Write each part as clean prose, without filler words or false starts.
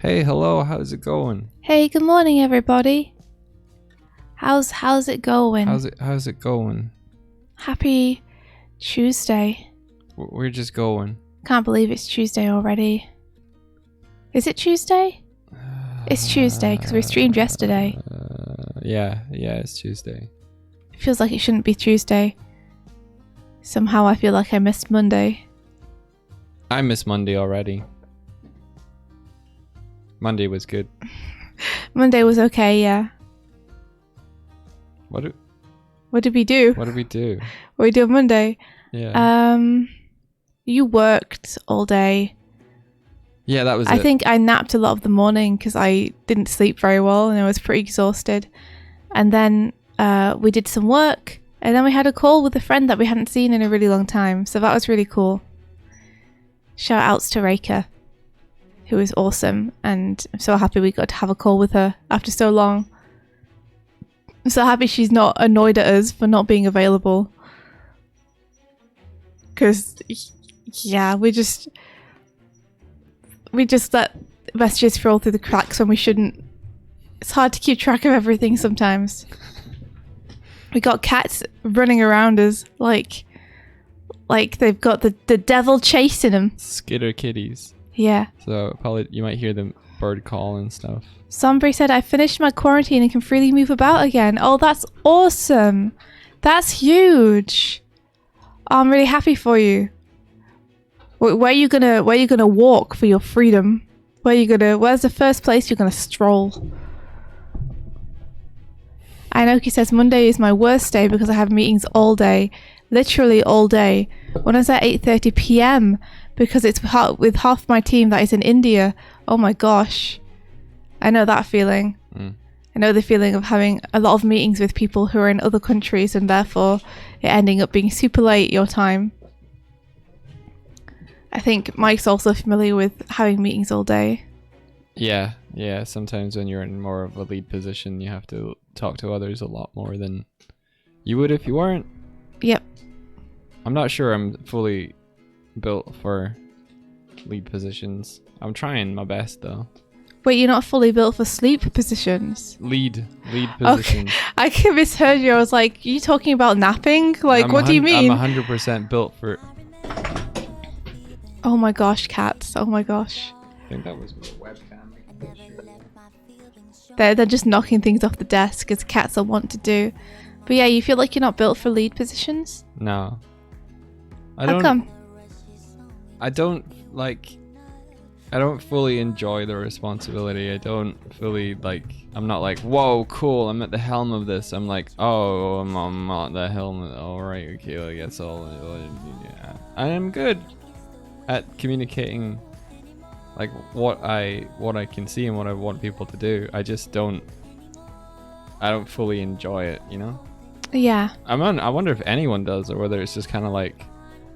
Hey, hello, how's it going? Hey, good morning, everybody. How's it going? How's it going? Happy Tuesday. We're just going. Can't believe it's Tuesday already. Is it Tuesday? It's Tuesday because we streamed yesterday. Yeah, it's Tuesday. It feels like it shouldn't be Tuesday. Somehow I feel like I missed Monday. I miss Monday already. Monday was good. Monday was okay, yeah. What did we do? What did we do? What we did on Monday? Yeah. You worked all day. Yeah, that was I it. think I napped a lot of the morning because I didn't sleep very well and I was pretty exhausted. And then we did some work and then we had a call with a friend that we hadn't seen in a really long time. So that was really cool. Shout outs to Reika, who is awesome. And I'm so happy we got to have a call with her after so long. I'm so happy she's not annoyed at us for not being available. Because, yeah, we just let messages fall through the cracks when we shouldn't. It's hard to keep track of everything sometimes. We got cats running around us like they've got the devil chasing them. Skitter kitties. Yeah. So probably you might hear the bird call and stuff. Somebody said, I finished my quarantine and can freely move about again. Oh, that's awesome. That's huge. Oh, I'm really happy for you. Where are you gonna walk for your freedom? Where's the first place you're gonna stroll? Ainoki says Monday is my worst day because I have meetings all day. Literally all day. When I was at 8:30 p.m. because it's with half my team that is in India. Oh my gosh. I know that feeling. I know the feeling of having a lot of meetings with people who are in other countries and therefore it ending up being super late your time. I think Mike's also familiar with having meetings all day. Yeah. Sometimes when you're in more of a lead position, you have to talk to others a lot more than you would if you weren't. Yep. I'm not sure I'm fully built for lead positions. I'm trying my best though. Wait, you're not fully built for sleep positions? Lead positions. Okay. I misheard you. I was like, are you talking about napping? Like, what do you mean? I'm 100% built for... Oh my gosh, cats. Oh my gosh. I think that was my webcam. They're just knocking things off the desk as cats are wont to do. But yeah, you feel like you're not built for lead positions? No. How come? I don't fully enjoy the responsibility. I don't fully I'm not like, whoa, cool, I'm at the helm of this. I'm like, oh, I'm at the helm. All right, okay, I guess yeah. I am good at communicating what I can see and what I want people to do. I don't fully enjoy it, you know? Yeah. I wonder if anyone does, or whether it's just kind of like,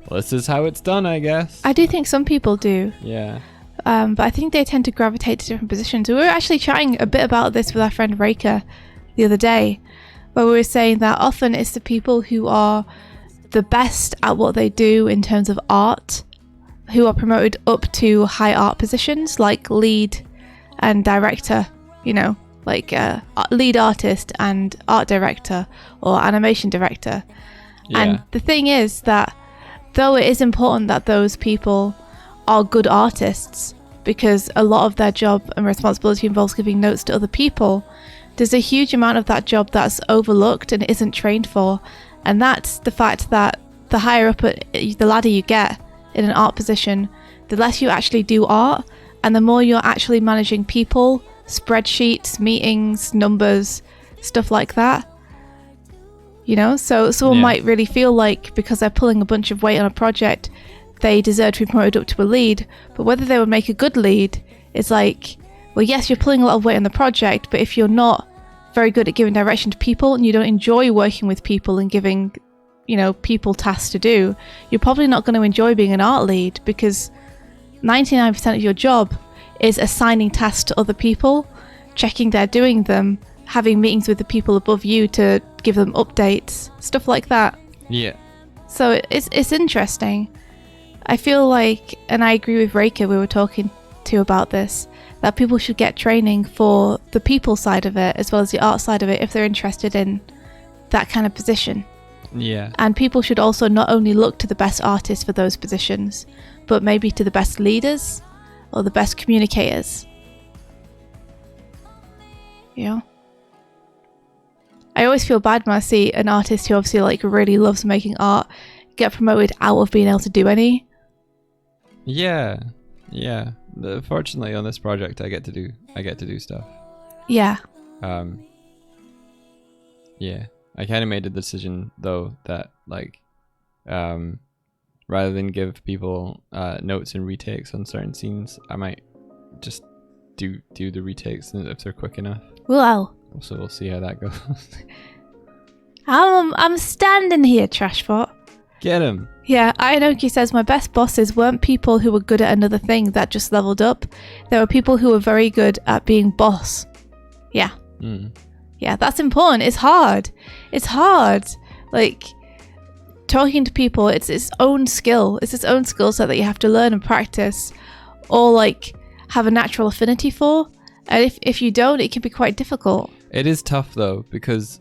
well, this is how it's done, I guess. I do think some people do. Yeah. But I think they tend to gravitate to different positions. We were actually chatting a bit about this with our friend Reika the other day, where we were saying that often it's the people who are the best at what they do in terms of art who are promoted up to high art positions like lead and director, you know, like lead artist and art director or animation director. Yeah. And the thing is that though it is important that those people are good artists because a lot of their job and responsibility involves giving notes to other people, there's a huge amount of that job that's overlooked and isn't trained for. And that's the fact that the higher up the ladder you get in an art position, the less you actually do art and the more you're actually managing people, spreadsheets, meetings, numbers, stuff like that. You know, so someone might really feel like because they're pulling a bunch of weight on a project, they deserve to be promoted up to a lead. But whether they would make a good lead is like, well, yes, you're pulling a lot of weight on the project, but if you're not very good at giving direction to people and you don't enjoy working with people and giving, you know, people tasks to do, you're probably not going to enjoy being an art lead because 99% of your job is assigning tasks to other people, checking they're doing them, having meetings with the people above you to give them updates, stuff like that. Yeah. So it's interesting. I feel like, and I agree with Reika, we were talking to about this, that people should get training for the people side of it as well as the art side of it if they're interested in that kind of position. Yeah. And people should also not only look to the best artists for those positions, but maybe to the best leaders or the best communicators. You know? I always feel bad when I see an artist who obviously like really loves making art get promoted out of being able to do any. Yeah. Fortunately, on this project, I get to do stuff. Yeah. Yeah. I kind of made a decision though that like, rather than give people notes and retakes on certain scenes, I might just do the retakes if they're quick enough. Well. So we'll see how that goes. I'm standing here, Trashbot. Get him. Yeah, Ayanoki says my best bosses weren't people who were good at another thing that just leveled up. There were people who were very good at being boss. Yeah. Yeah, that's important. It's hard. Like, talking to people, it's its own skill. It's its own skill set that you have to learn and practice, or like have a natural affinity for. And if you don't, it can be quite difficult. It is tough though, because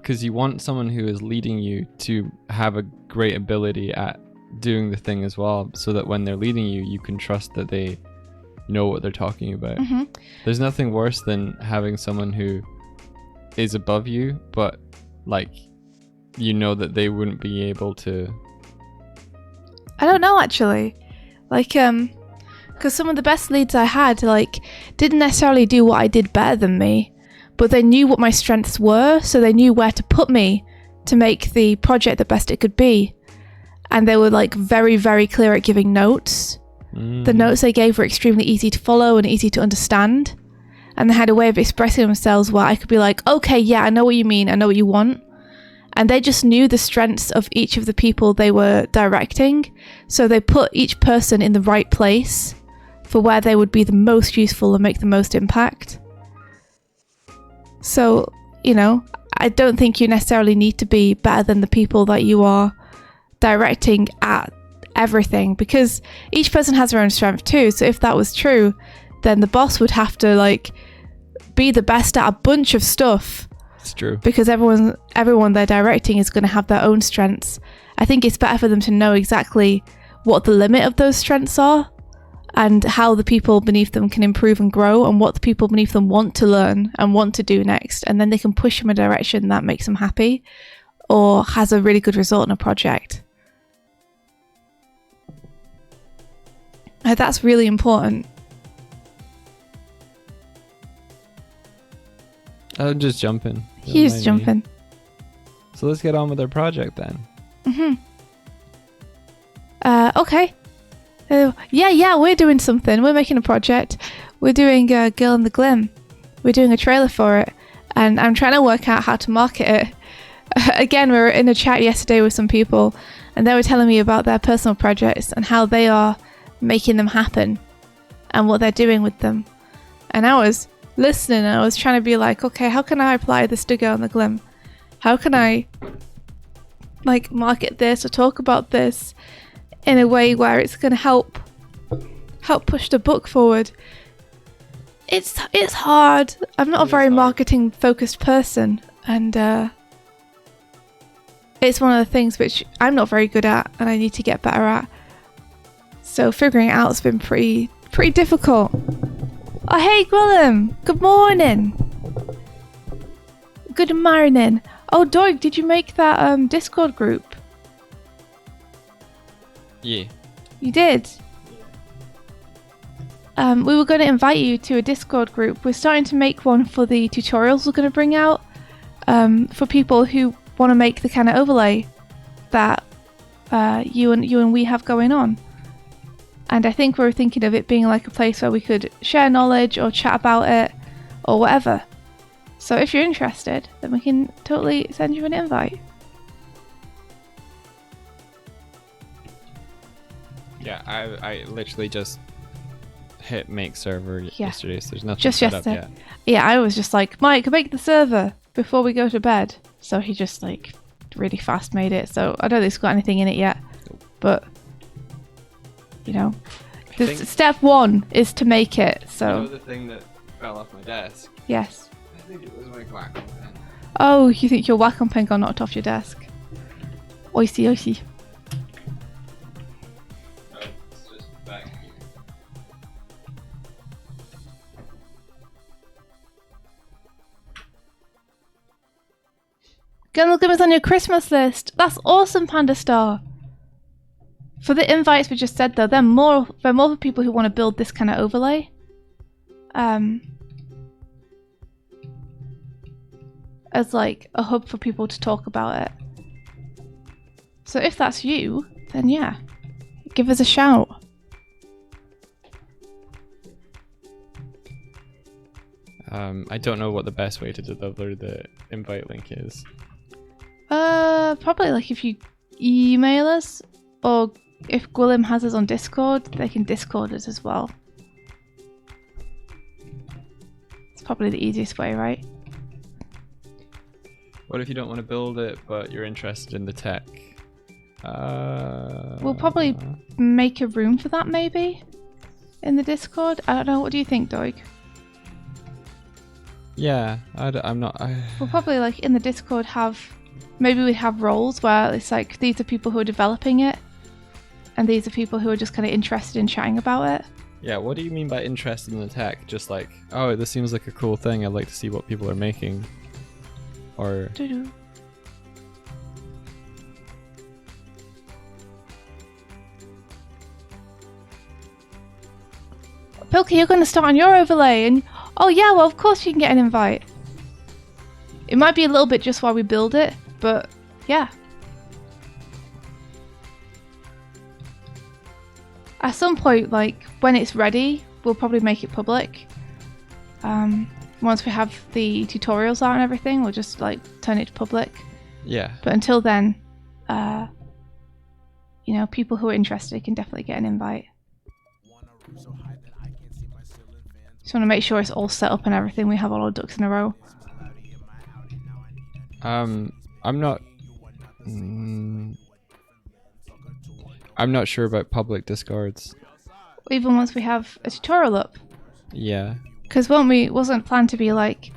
you want someone who is leading you to have a great ability at doing the thing as well, so that when they're leading you, you can trust that they know what they're talking about. There's nothing worse than having someone who is above you, but like, you know that they wouldn't be able to. I don't know actually, like because some of the best leads I had like didn't necessarily do what I did better than me, but they knew what my strengths were, so they knew where to put me to make the project the best it could be. And they were like very, very clear at giving notes. The notes they gave were extremely easy to follow and easy to understand. And they had a way of expressing themselves where I could be like, okay, yeah, I know what you mean, I know what you want. And they just knew the strengths of each of the people they were directing. So they put each person in the right place for where they would be the most useful and make the most impact. So, you know, I don't think you necessarily need to be better than the people that you are directing at everything, because each person has their own strength too. So if that was true, then the boss would have to like be the best at a bunch of stuff. It's true. Because everyone they're directing is going to have their own strengths. I think it's better for them to know exactly what the limit of those strengths are, and how the people beneath them can improve and grow, and what the people beneath them want to learn and want to do next. And then they can push them in a direction that makes them happy or has a really good result in a project. That's really important. I'm just jumping. He's jumping. So let's get on with our project then. Okay. Yeah, we're doing something. We're making a project. We're doing Girl in the Glim. We're doing a trailer for it, and I'm trying to work out how to market it. Again, we were in a chat yesterday with some people, and they were telling me about their personal projects and how they are making them happen and what they're doing with them. And I was listening, and I was trying to be like, okay, how can I apply this to Girl in the Glim? How can I like market this or talk about this in a way where it's going to help push the book forward? It's hard. I'm not a very marketing focused person, and it's one of the things which I'm not very good at and I need to get better at. So figuring it out has been pretty difficult. Oh hey Glim, good morning. Good morning. Oh Doig, did you make that Discord group? Yeah. You did? We were going to invite you to a Discord group. We're starting to make one for the tutorials we're going to bring out, for people who want to make the kind of overlay that you and we have going on. And I think we were thinking of it being like a place where we could share knowledge or chat about it or whatever. So if you're interested, then we can totally send you an invite. Yeah, I literally just hit make server yesterday, so there's nothing just set yesterday. up yet. Yeah, I was just like, Mike, make the server before we go to bed. So he just like really fast made it. So I don't think it's got anything in it yet, but you know, Step 1 is to make it. So. You know the thing that fell off my desk? Yes. I think it was my Wacom pen. Oh, you think your Wacom pen got knocked off your desk? Oisey, oisey. No, it's just back here. Glim is on your Christmas list. That's awesome, Panda Star. For the invites we just said though, they're more for people who want to build this kind of overlay. As like a hub for people to talk about it. So if that's you, then yeah, give us a shout. I don't know what the best way to deliver the invite link is. Probably like if you email us, or if Glim has us on Discord, they can Discord us as well. It's probably the easiest way, right? What if you don't want to build it, but you're interested in the tech? We'll probably make a room for that, maybe, in the Discord. I don't know. What do you think, Doig? Yeah, I'm not. We'll probably like in the Discord maybe we have roles where it's like these are people who are developing it, and these are people who are just kind of interested in chatting about it. Yeah, what do you mean by interested in the tech? Just like, oh, this seems like a cool thing. I'd like to see what people are making. Or Doo-doo. Pilky, you're going to start on your overlay, and oh yeah, well of course you can get an invite. It might be a little bit just while we build it, but yeah. At some point, like when it's ready, we'll probably make it public. Once we have the tutorials out and everything, we'll just like turn it to public. yeah. But until then, you know, people who are interested can definitely get an invite. Just want to make sure it's all set up and everything. We have all our ducks in a row. I'm not. I'm not sure about public discords. Even once we have a tutorial up. Yeah. Because wasn't planned to be like,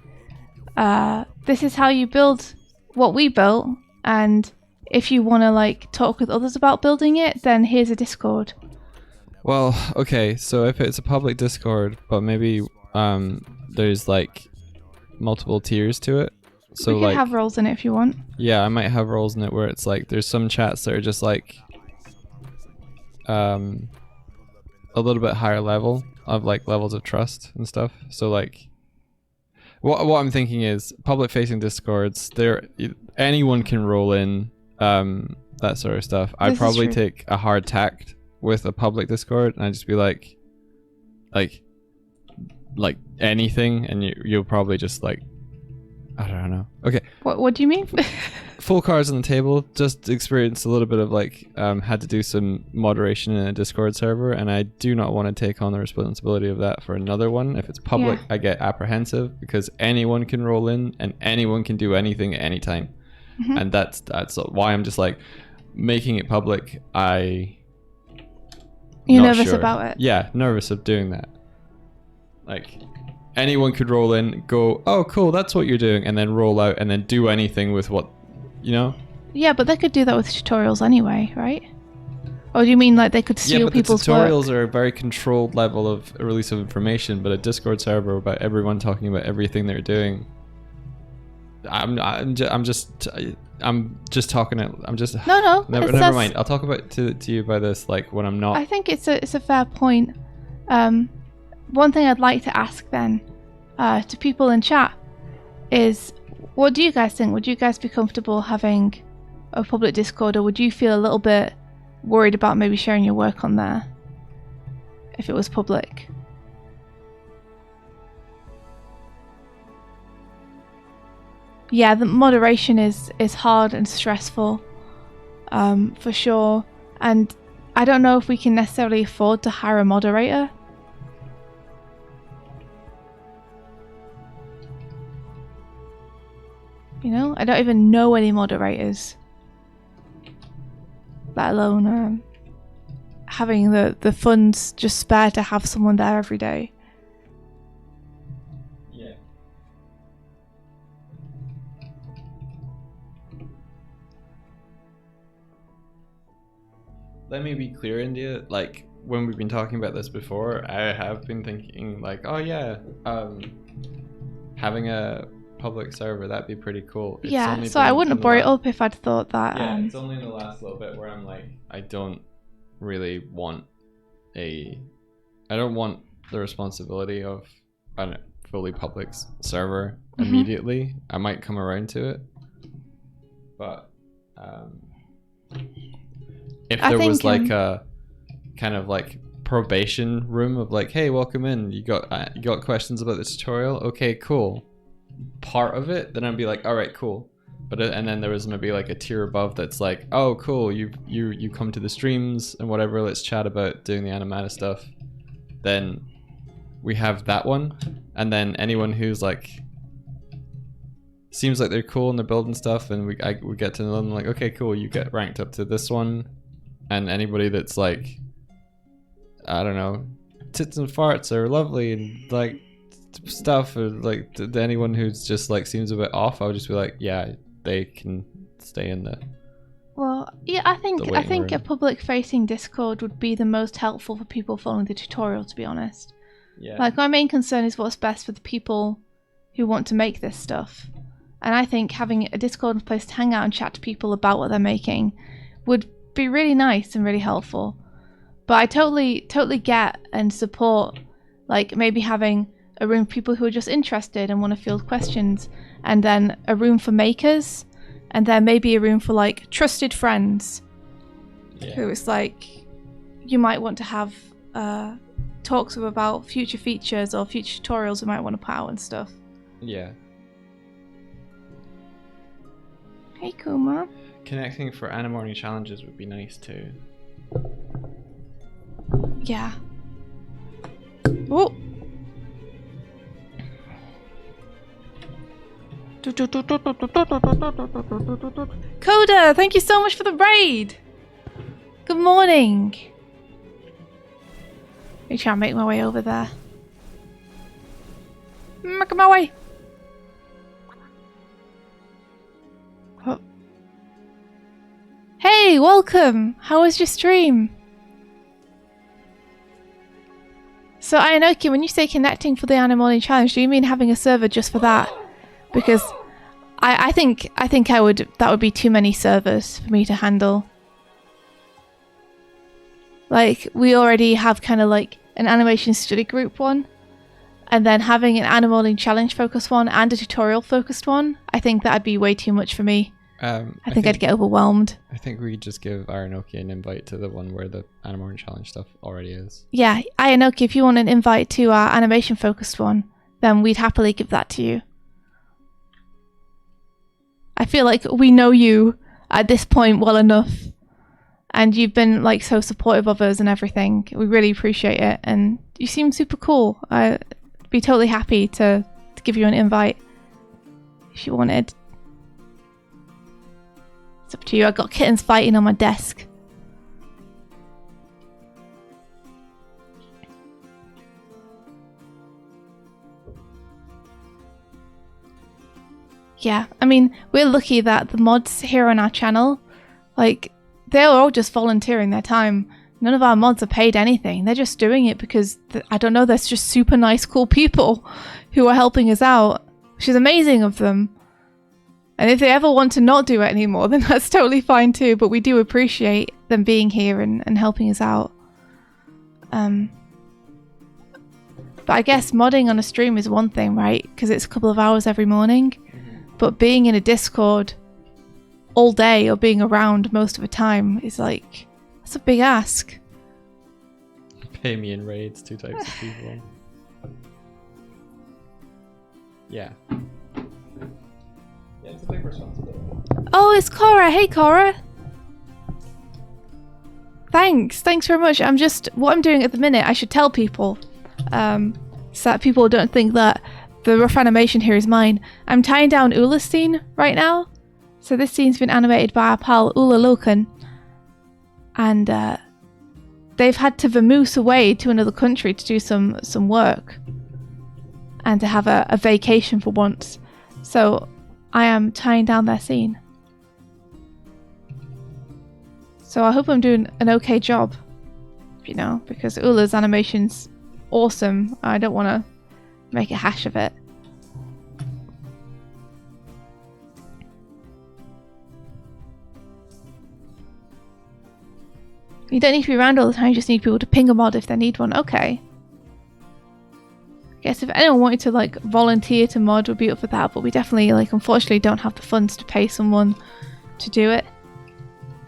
this is how you build what we built, and if you want to like talk with others about building it, then here's a Discord. Well, okay, so if it's a public Discord, but maybe there's like multiple tiers to it. So we can like have roles in it if you want. yeah, I might have roles in it where it's like there's some chats that are just like a little bit higher level of like levels of trust and stuff. So like what I'm thinking is public facing Discords, anyone can roll in that sort of stuff. I'd probably take a hard tact with a public Discord and I'd just be like anything, and you'll probably just like, I don't know. Okay. What do you mean? Full cards on the table. Just experienced a little bit of like had to do some moderation in a Discord server, and I do not want to take on the responsibility of that for another one. If it's public, I get apprehensive because anyone can roll in and anyone can do anything at any time. Mm-hmm. And that's why I'm just like making it public. You're nervous about it? Yeah, nervous of doing that. Like anyone could roll in, go, oh cool, that's what you're doing, and then roll out and then do anything with what, you know? Yeah, but they could do that with tutorials anyway, right? Or do you mean like they could steal people's work? Yeah, but the tutorials are a very controlled level of release of information, but a Discord server about everyone talking about everything they're doing. I'm just talking. No. Never mind. I'll talk about to you about this like when I'm not. I think it's a fair point. One thing I'd like to ask then to people in chat is, what do you guys think? Would you guys be comfortable having a public Discord, or would you feel a little bit worried about maybe sharing your work on there if it was public? Yeah, the moderation is hard and stressful, for sure. And I don't know if we can necessarily afford to hire a moderator. You know, I don't even know any moderators, let alone having the funds just spare to have someone there every day. Yeah. Let me be clear, India. Like, when we've been talking about this before, I have been thinking like, oh yeah, having a public server, that'd be pretty cool. It's Yeah, only so I been wouldn't in the bore it la- up if I'd thought that. Yeah, it's only in the last little bit where I'm like, I don't want the responsibility of a fully public server immediately. I might come around to it, but if there was like a kind of like probation room of like, hey, welcome in, you got questions about the tutorial, okay, cool, part of it, then I'd be like, all right, cool. But and then there was maybe like a tier above that's like, oh cool, you come to the streams and whatever, let's chat about doing the animata stuff. Then we have that one, and then anyone who's like seems like they're cool and they're building stuff, and we get to know them, like, okay, cool, you get ranked up to this one. And anybody that's like, I don't know, tits and farts are lovely and like stuff, or like to anyone who's just like seems a bit off, I would just be like, yeah, they can stay in the. Well, yeah, I think a public-facing Discord would be the most helpful for people following the tutorial, to be honest. Yeah. Like, my main concern is what's best for the people who want to make this stuff, and I think having a Discord place to hang out and chat to people about what they're making would be really nice and really helpful. But I totally get and support, like, maybe having a room for people who are just interested and want to field questions, and then a room for makers, and then maybe a room for like trusted friends who it's like you might want to have talks with about future features or future tutorials we might want to put out and stuff. Yeah. Hey Kuma. Connecting for Animorning challenges would be nice too. Yeah. Oh. Coda, thank you so much for the raid. Good morning. Let me try and make my way over there. Making my way. Oh. Hey, welcome. How was your stream? So Ayanoki, when you say connecting for the Animorning challenge, do you mean having a server just for that? Because I think that would be too many servers for me to handle. Like, we already have kind of like an animation study group one, and then having an Animorning challenge focused one and a tutorial focused one, I think that'd be way too much for me. I think I'd get overwhelmed. I think we just give Ayanoki an invite to the one where the Animorning challenge stuff already is. Yeah, Ayanoki, if you want an invite to our animation focused one, then we'd happily give that to you. I feel like we know you at this point well enough, and you've been like so supportive of us and everything. We really appreciate it, and you seem super cool. I'd be totally happy to give you an invite if you wanted. It's up to you. I got kittens fighting on my desk. Yeah, I mean, we're lucky that the mods here on our channel, like, they're all just volunteering their time. None of our mods are paid anything. They're just doing it because, I don't know, there's just super nice, cool people who are helping us out, which is amazing of them. And if they ever want to not do it anymore, then that's totally fine too, but we do appreciate them being here and helping us out. But I guess modding on a stream is one thing, right? Because it's a couple of hours every morning. But being in a Discord all day or being around most of the time is like, that's a big ask. Pay me in raids, 2 types of people. Yeah. Yeah, it's a big responsibility. Oh, it's Cora. Hey, Cora. Thanks very much. What I'm doing at the minute, I should tell people, so that people don't think that the rough animation here is mine. I'm tying down Ula's scene right now. So this scene's been animated by our pal Ula Loken. And they've had to vamoose away to another country to do some work and to have a vacation for once. So I am tying down their scene. So I hope I'm doing an okay job, you know, because Ula's animation's awesome. I don't want to make a hash of it. You don't need to be around all the time, you just need people to ping a mod if they need one. Okay. I guess if anyone wanted to like volunteer to mod, we'd be up for that, but we definitely like unfortunately don't have the funds to pay someone to do it.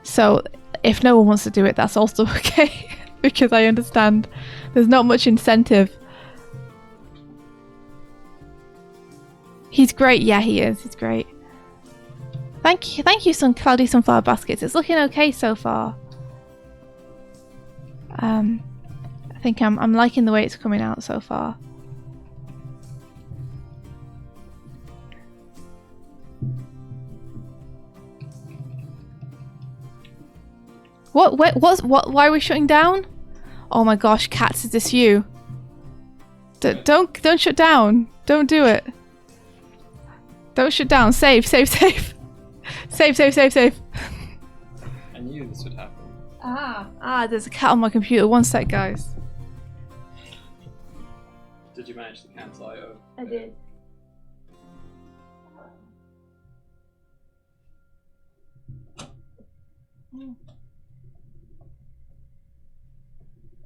So if no one wants to do it, that's also okay. Because I understand there's not much incentive. He's great, yeah he is, he's great. Thank you Cloudy Sunflower Baskets. It's looking okay so far. I think I'm liking the way it's coming out so far. What? Why are we shutting down? Oh my gosh, Cats, is this you? Don't shut down. Don't do it. Don't shut down. Save. Save. I knew this would happen. There's a cat on my computer. One sec, guys. Did you manage to cancel IO? I did.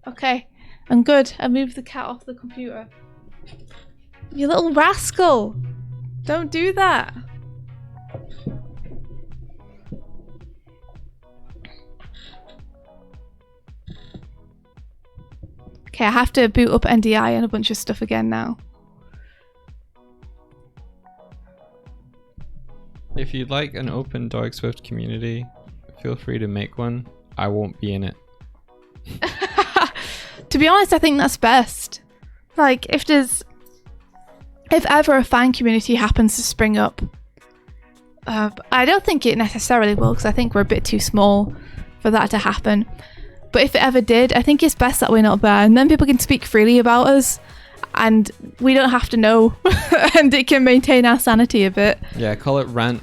Okay, I'm good. I moved the cat off the computer. You little rascal! Don't do that! Okay, I have to boot up NDI and a bunch of stuff again now. If you'd like an open Doig Swift community, feel free to make one. I won't be in it. To be honest, I think that's best. Like, if ever a fan community happens to spring up, I don't think it necessarily will, because I think we're a bit too small for that to happen. But if it ever did, I think it's best that we're not there, and then people can speak freely about us, and we don't have to know, and it can maintain our sanity a bit. Yeah, call it rant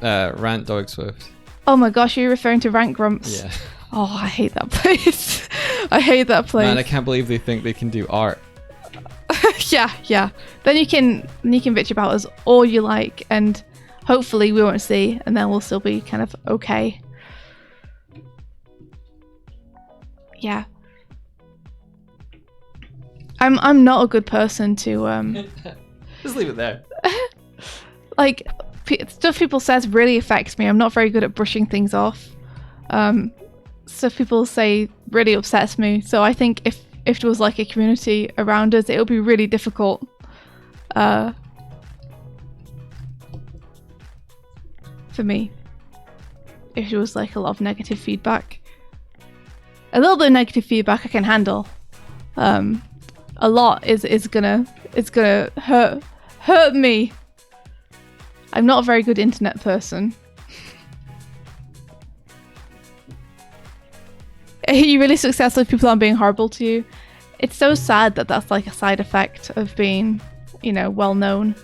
Doig Swift. Oh my gosh, are you referring to Rant Grumps? Yeah. Oh, I hate that place. I hate that place. Man, I can't believe they think they can do art. Yeah. Then you can bitch about us all you like, and hopefully we won't see, and then we'll still be kind of okay. Yeah. I'm not a good person to Just leave it there. like stuff people says really affects me. I'm not very good at brushing things off. Stuff people say really upsets me. So I think if there was like a community around us, it would be really difficult. For me, if there was like a lot of negative feedback. A little bit of negative feedback I can handle. A lot is gonna hurt me. I'm not a very good internet person. Are you really successful if people aren't being horrible to you? It's so sad that that's like a side effect of being, you know, well known.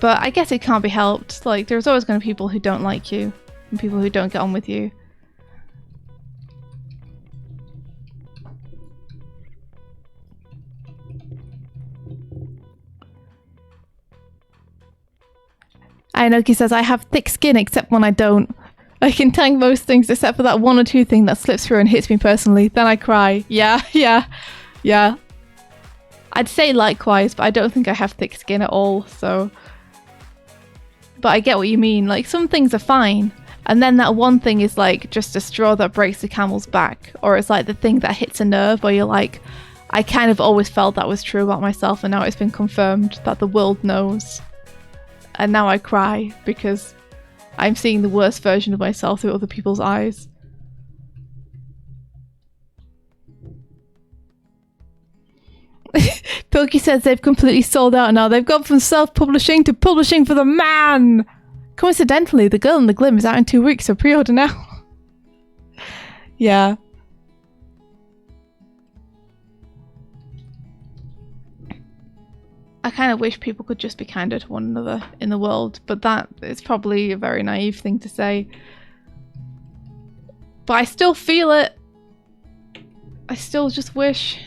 But I guess it can't be helped. Like, there's always going to be people who don't like you and people who don't get on with you. Ainoki says, I have thick skin except when I don't. I can tank most things except for that one or two thing that slips through and hits me personally. Then I cry. Yeah. I'd say likewise, but I don't think I have thick skin at all, so... But I get what you mean. Like, some things are fine, and then that one thing is like just a straw that breaks the camel's back, or it's like the thing that hits a nerve where you're like, I kind of always felt that was true about myself, and now it's been confirmed that the world knows. And now I cry because I'm seeing the worst version of myself through other people's eyes. Pilky says they've completely sold out now. They've gone from self-publishing to publishing for the man! Coincidentally, The Girl in the Glim is out in 2 weeks, so pre-order now. Yeah. I kind of wish people could just be kinder to one another in the world, but that is probably a very naive thing to say. But I still feel it. I still just wish.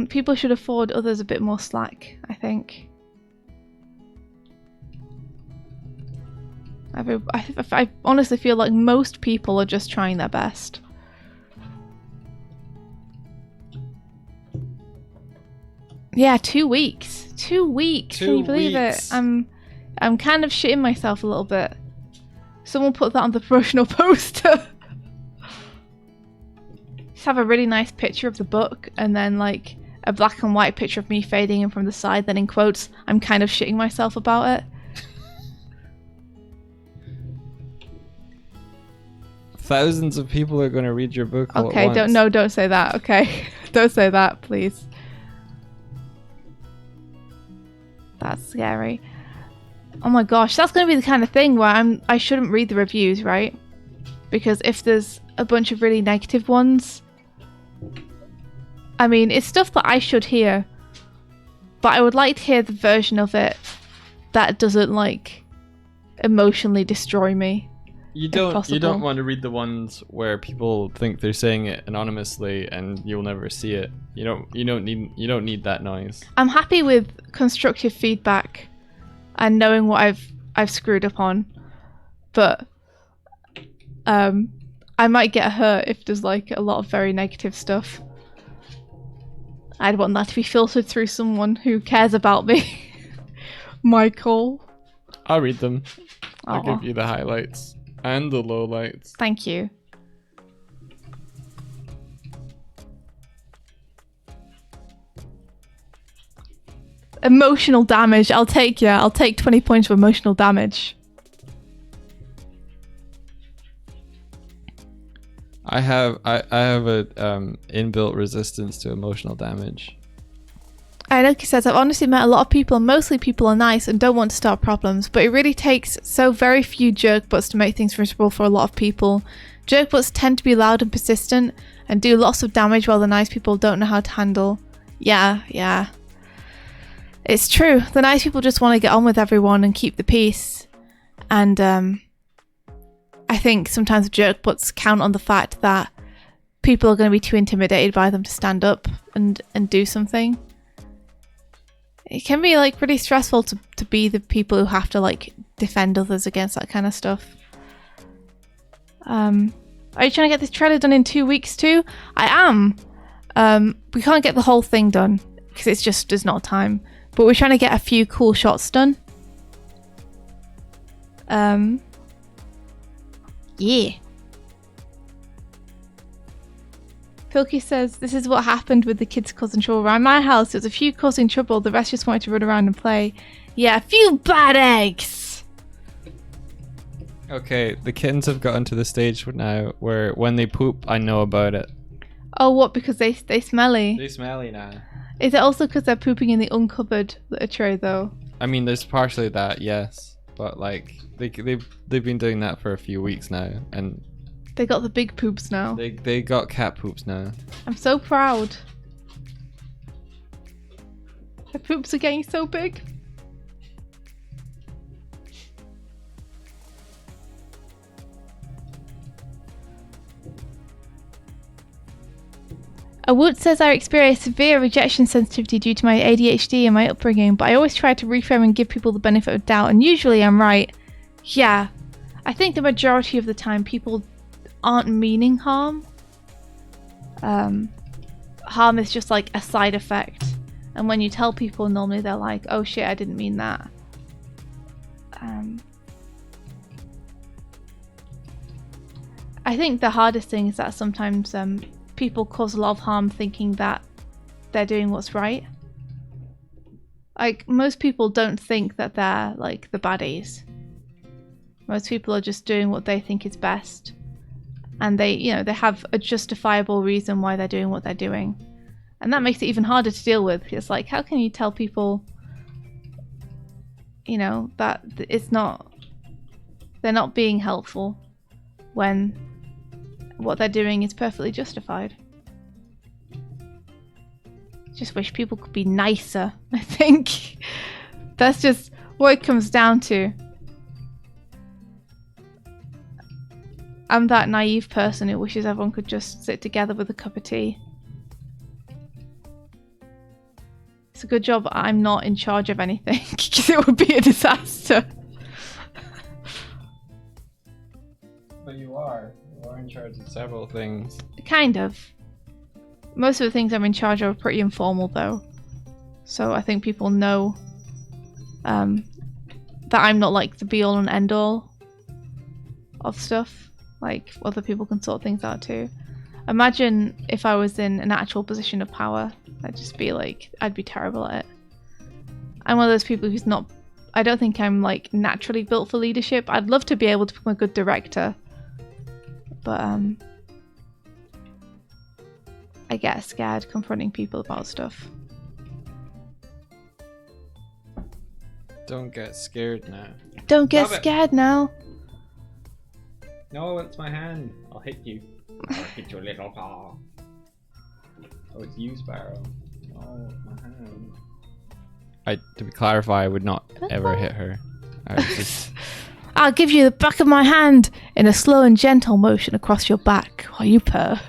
People should afford others a bit more slack, I think. I honestly feel like most people are just trying their best. Yeah, 2 weeks. 2 weeks. Can you believe it? I'm kind of shitting myself a little bit. Someone put that on the promotional poster. Just have a really nice picture of the book and then like a black and white picture of me fading in from the side, then in quotes, I'm kind of shitting myself about it. Thousands of people are going to read your book all Okay, at once. don't say that. Okay, don't say that, please. That's scary. Oh my gosh, that's going to be the kind of thing where I shouldn't read the reviews, right? Because if there's a bunch of really negative ones, I mean, it's stuff that I should hear, but I would like to hear the version of it that doesn't like emotionally destroy me. You don't want to read the ones where people think they're saying it anonymously and you'll never see it. You don't need that noise. I'm happy with constructive feedback and knowing what I've screwed up on, but I might get hurt if there's like a lot of very negative stuff. I'd want that to be filtered through someone who cares about me. Michael. I'll read them. I'll Aw. give you the highlights and the lowlights. Thank you. Emotional damage. I'll take 20 points of emotional damage. I have a inbuilt resistance to emotional damage. Inoki says, I've honestly met a lot of people and mostly people are nice and don't want to start problems, but it really takes so very few jerk butts to make things miserable for a lot of people. Jerk butts tend to be loud and persistent and do lots of damage while the nice people don't know how to handle. Yeah. It's true. The nice people just want to get on with everyone and keep the peace. And I think sometimes jerk butts count on the fact that people are going to be too intimidated by them to stand up and do something. It can be like pretty stressful to be the people who have to like defend others against that kind of stuff. Are you trying to get this trailer done in 2 weeks too? I am. We can't get the whole thing done because there's not time. But we're trying to get a few cool shots done. Yeah. Pilkey says, this is what happened with the kids causing trouble around my house. There was a few causing trouble. The rest just wanted to run around and play. Yeah, a few bad eggs. Okay, the kittens have gotten to the stage now where when they poop, I know about it. Oh, what? Because they smelly? They smelly now. Is it also because they're pooping in the uncovered litter tray, though? I mean, there's partially that, yes. But like, they've been doing that for a few weeks now, and they got the big poops now. They got cat poops now. I'm so proud. The poops are getting so big. Wood says I experience severe rejection sensitivity due to my ADHD and my upbringing, but I always try to reframe and give people the benefit of doubt, and usually I'm right. Yeah, I think the majority of the time people aren't meaning harm. Harm is just like a side effect, and when you tell people, normally they're like, oh shit, I didn't mean that. I think the hardest thing is that sometimes people cause a lot of harm thinking that they're doing what's right. Like, most people don't think that they're like the baddies. Most people are just doing what they think is best, and they have a justifiable reason why they're doing what they're doing, and that makes it even harder to deal with. It's like, how can you tell people that they're not being helpful when what they're doing is perfectly justified? Just wish people could be nicer, I think. That's just what it comes down to. I'm that naive person who wishes everyone could just sit together with a cup of tea. It's a good job I'm not in charge of anything, because it would be a disaster. But you are. You are in charge of several things. Kind of. Most of the things I'm in charge of are pretty informal, though. So I think people know that I'm not like the be-all and end-all of stuff. Like, other people can sort things out too. Imagine if I was in an actual position of power. I'd just be like, I'd be terrible at it. I'm one of those people who's not... I don't think I'm like naturally built for leadership. I'd love to be able to become a good director. But I get scared confronting people about stuff. Don't get scared now. Don't get Stop it. scared now. No, it's my hand. I'll hit you. I'll hit your little paw. Oh, it's you, Sparrow. Oh, my hand. To clarify, I would not ever hit her. I was just... I'll give you the back of my hand in a slow and gentle motion across your back while you purr.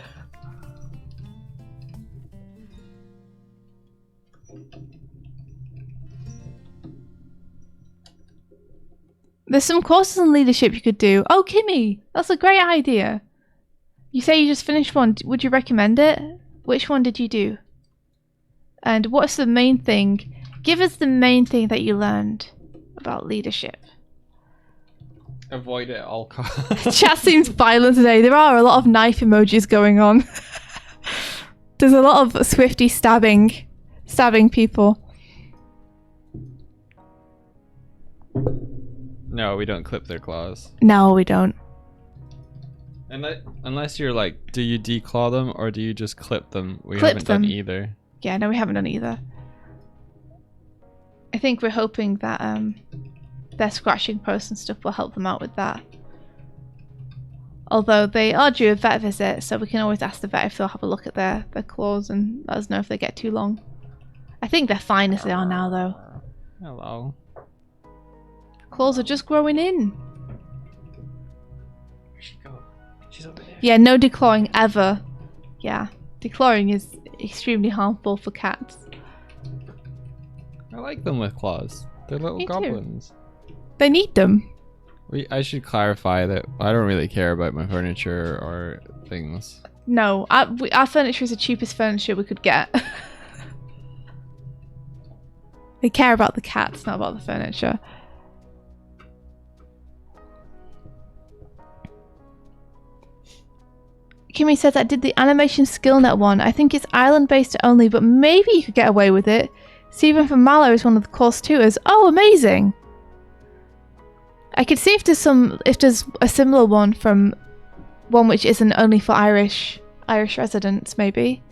There's some courses on leadership you could do. Oh, Kimmy, that's a great idea. You say you just finished one. Would you recommend it? Which one did you do? And what's the main thing? Give us the main thing that you learned about leadership. Avoid it at all costs. Chat seems violent today. There are a lot of knife emojis going on. There's a lot of Swifty stabbing people. No, we don't clip their claws. No, we don't. Unless you're like, do you declaw them or do you just clip them? We Clip haven't done them. either. Yeah, no, we haven't done either. I think we're hoping that their scratching posts and stuff will help them out with that. Although they are due a vet visit, so we can always ask the vet if they'll have a look at their claws and let us know if they get too long. I think they're fine as they are now, though. Hello. Claws are just growing in. Where'd she go? She's over there. Yeah, no declawing ever. Yeah, declawing is extremely harmful for cats. I like them with claws. They're little Me too. goblins. They need them. I should clarify that I don't really care about my furniture or things. No, our furniture is the cheapest furniture we could get. They care about the cats, not about the furniture. Kimmy says I did the animation skillnet one. I think it's island based only, but maybe you could get away with it. Stephen from Mallow is one of the course tutors. Oh, amazing! I could see if there's a similar one from one which isn't only for Irish residents, maybe.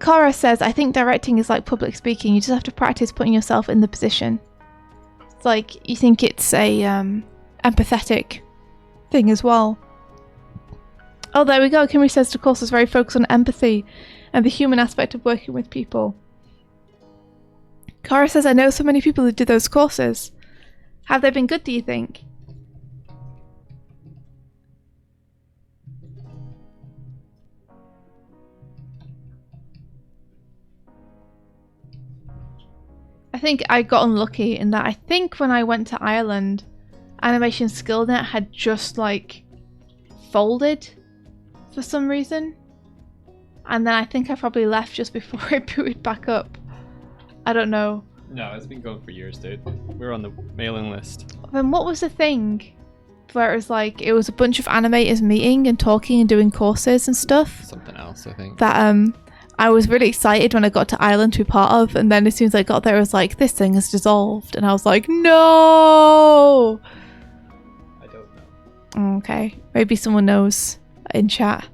Cora says, I think directing is like public speaking. You just have to practice putting yourself in the position. It's like, you think it's a empathetic thing as well. Oh, there we go. Kimmy says the course is very focused on empathy and the human aspect of working with people. Cara says, I know so many people who did those courses. Have they been good, do you think? I think I got unlucky in that I think when I went to Ireland, Animation Skillnet had just like folded for some reason. And then I think I probably left just before it booted back up. I don't know. No, it's been going for years, dude. We're on the mailing list. Then what was the thing where it was like, it was a bunch of animators meeting and talking and doing courses and stuff? Something else, I think. That I was really excited when I got to Ireland to be part of, and then as soon as I got there it was like, this thing has dissolved, and I was like, no! I don't know. Okay, maybe someone knows in chat.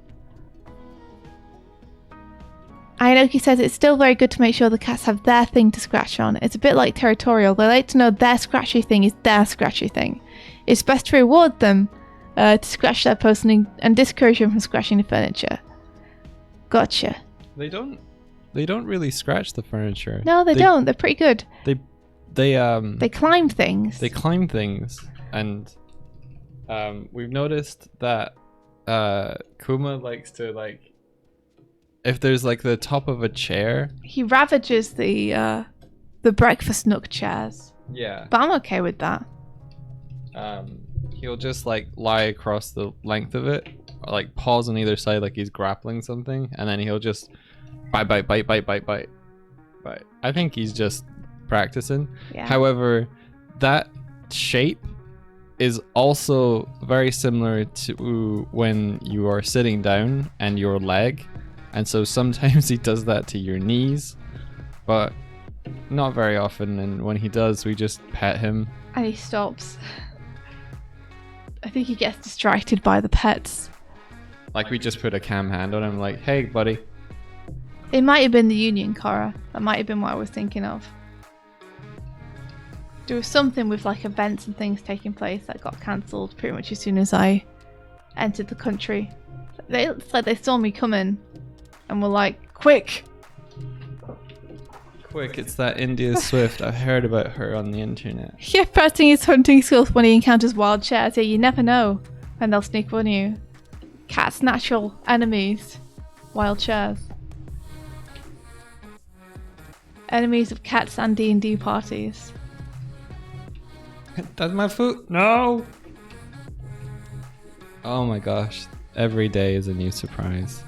Inoki says it's still very good to make sure the cats have their thing to scratch on. It's a bit like territorial. They like to know their scratchy thing is their scratchy thing. It's best to reward them to scratch their post and discourage them from scratching the furniture. Gotcha. They don't really scratch the furniture. No, they don't. They're pretty good. They climb things. They climb things, and we've noticed that Kuma likes to, like, if there's like the top of a chair, he ravages the breakfast nook chairs. Yeah. But I'm okay with that. He'll just like lie across the length of it, or, like, pause on either side like he's grappling something, and then he'll just bite. I think he's just practicing. Yeah. However, that shape is also very similar to when you are sitting down and your leg, and so sometimes he does that to your knees, but not very often, and when he does, we just pet him. And he stops. I think he gets distracted by the pets. Like, we just put a cam hand on him, like, hey buddy. It might have been the Union, Cora. That might have been what I was thinking of. There was something with like events and things taking place that got cancelled pretty much as soon as I entered the country. It's like they saw me coming and were like, quick! Quick, it's that India Swift. I've heard about her on the internet. Yeah, practicing his hunting skills when he encounters wild chairs. Yeah, you never know when they'll sneak up on you. Cats' natural enemies. Wild chairs. Enemies of cats and D&D parties. That's my foot. No! Oh my gosh. Every day is a new surprise.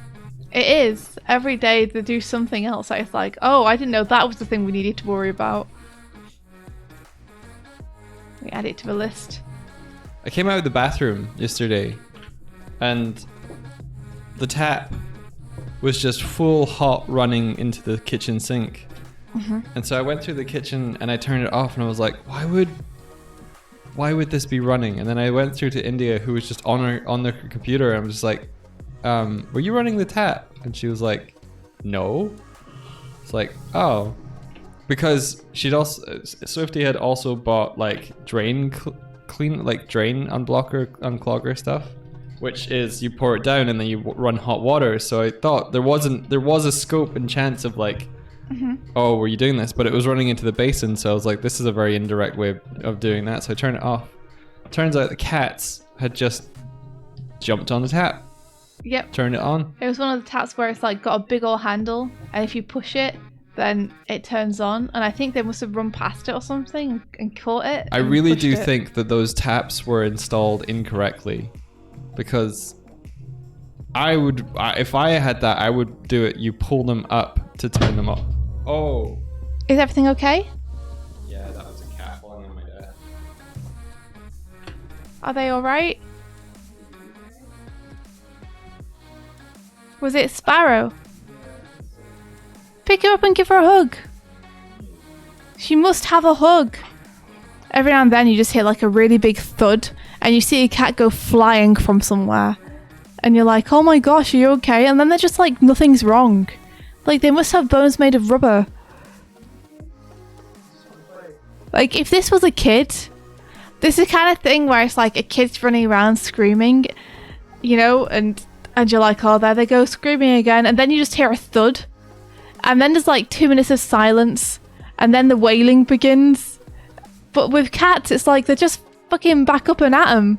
It is. Every day they do something else. It's like, oh, I didn't know that was the thing we needed to worry about. We add it to the list. I came out of the bathroom yesterday and the tap was just full hot running into the kitchen sink. Mm-hmm. And so I went through the kitchen and I turned it off and I was like, why would this be running? And then I went through to India, who was just on their computer, and I'm just like, were you running the tap? And she was like, no. It's like, oh, because Swifty had also bought like drain unblocker, unclogger stuff, which is you pour it down and then you run hot water. So I thought there was a scope and chance of like, oh, were you doing this? But it was running into the basin, so I was like, this is a very indirect way of doing that. So I turned it off. Turns out the cats had just jumped on the tap. Yep. Turned it on. It was one of the taps where it's like got a big old handle, and if you push it, then it turns on. And I think they must have run past it or something and caught it. I really do think that those taps were installed incorrectly, because if I had that, I would do it. You pull them up to turn them off. Oh. Is everything okay? Yeah, that was a cat falling on my desk. Are they alright? Was it Sparrow? Pick her up and give her a hug. She must have a hug. Every now and then you just hear like a really big thud and you see a cat go flying from somewhere. And you're like, oh my gosh, are you okay? And then they're just like, nothing's wrong. Like, they must have bones made of rubber. Like, if this was a kid, this is the kind of thing where it's like a kid's running around screaming, you know, and you're like, oh, there they go, screaming again. And then you just hear a thud. And then there's like 2 minutes of silence. And then the wailing begins. But with cats, it's like they're just fucking back up and at 'em.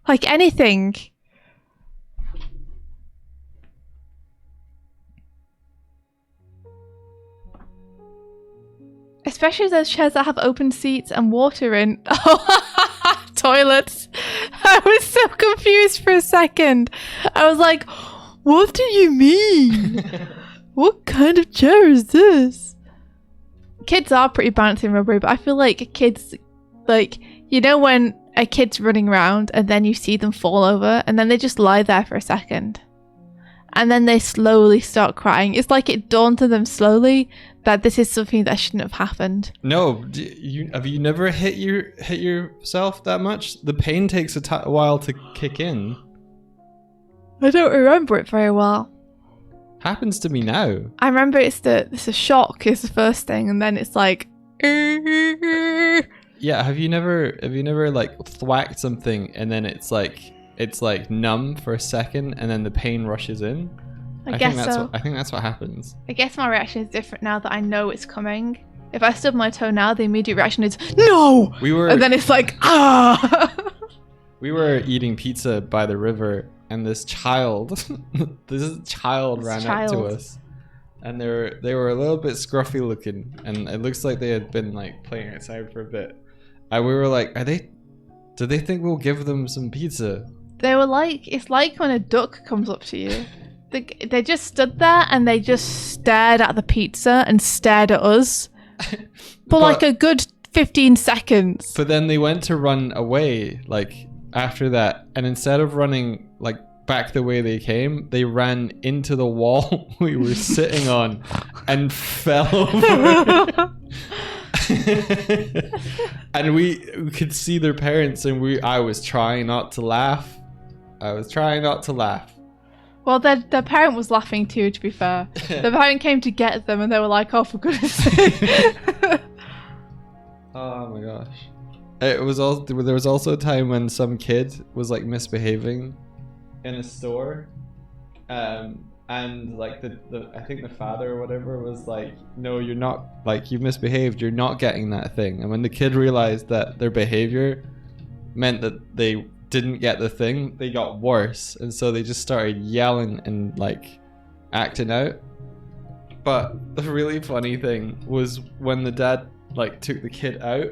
Like anything. Especially those chairs that have open seats and water in. Oh, toilets. I was so confused for a second. I was like, what do you mean? What kind of chair is this? Kids are pretty bouncing rubbery, but I feel like kids, like, you know when a kid's running around and then you see them fall over and then they just lie there for a second. And then they slowly start crying. It's like it dawned on them slowly that this is something that shouldn't have happened. No, have you never hit yourself that much? The pain takes a while to kick in. I don't remember it very well. Happens to me now. I remember it's a shock is the first thing, and then it's like. Yeah, have you never like thwacked something and then it's like numb for a second and then the pain rushes in? I guess so. I think that's what happens. I guess my reaction is different now that I know it's coming. If I stub my toe now, the immediate reaction is no. And then it's like We were eating pizza by the river, and this child ran up to us, and they were a little bit scruffy looking, and it looks like they had been like playing outside for a bit, and we were like, do they think we'll give them some pizza? They were like, it's like when a duck comes up to you. They just stood there and they just stared at the pizza and stared at us for like a good 15 seconds. But then they went to run away like after that, and instead of running like back the way they came, they ran into the wall we were sitting on and fell over. And we could see their parents, and I was trying not to laugh. Well, their parent was laughing too, to be fair. The parent came to get them, and they were like, oh, for goodness sake. Oh my gosh. There was also a time when some kid was like misbehaving in a store, and like I think the father or whatever was like, no, you're not, like, you misbehaved, you're not getting that thing. And when the kid realized that their behavior meant that they didn't get the thing, they got worse, and so they just started yelling and like acting out. But the really funny thing was when the dad like took the kid out,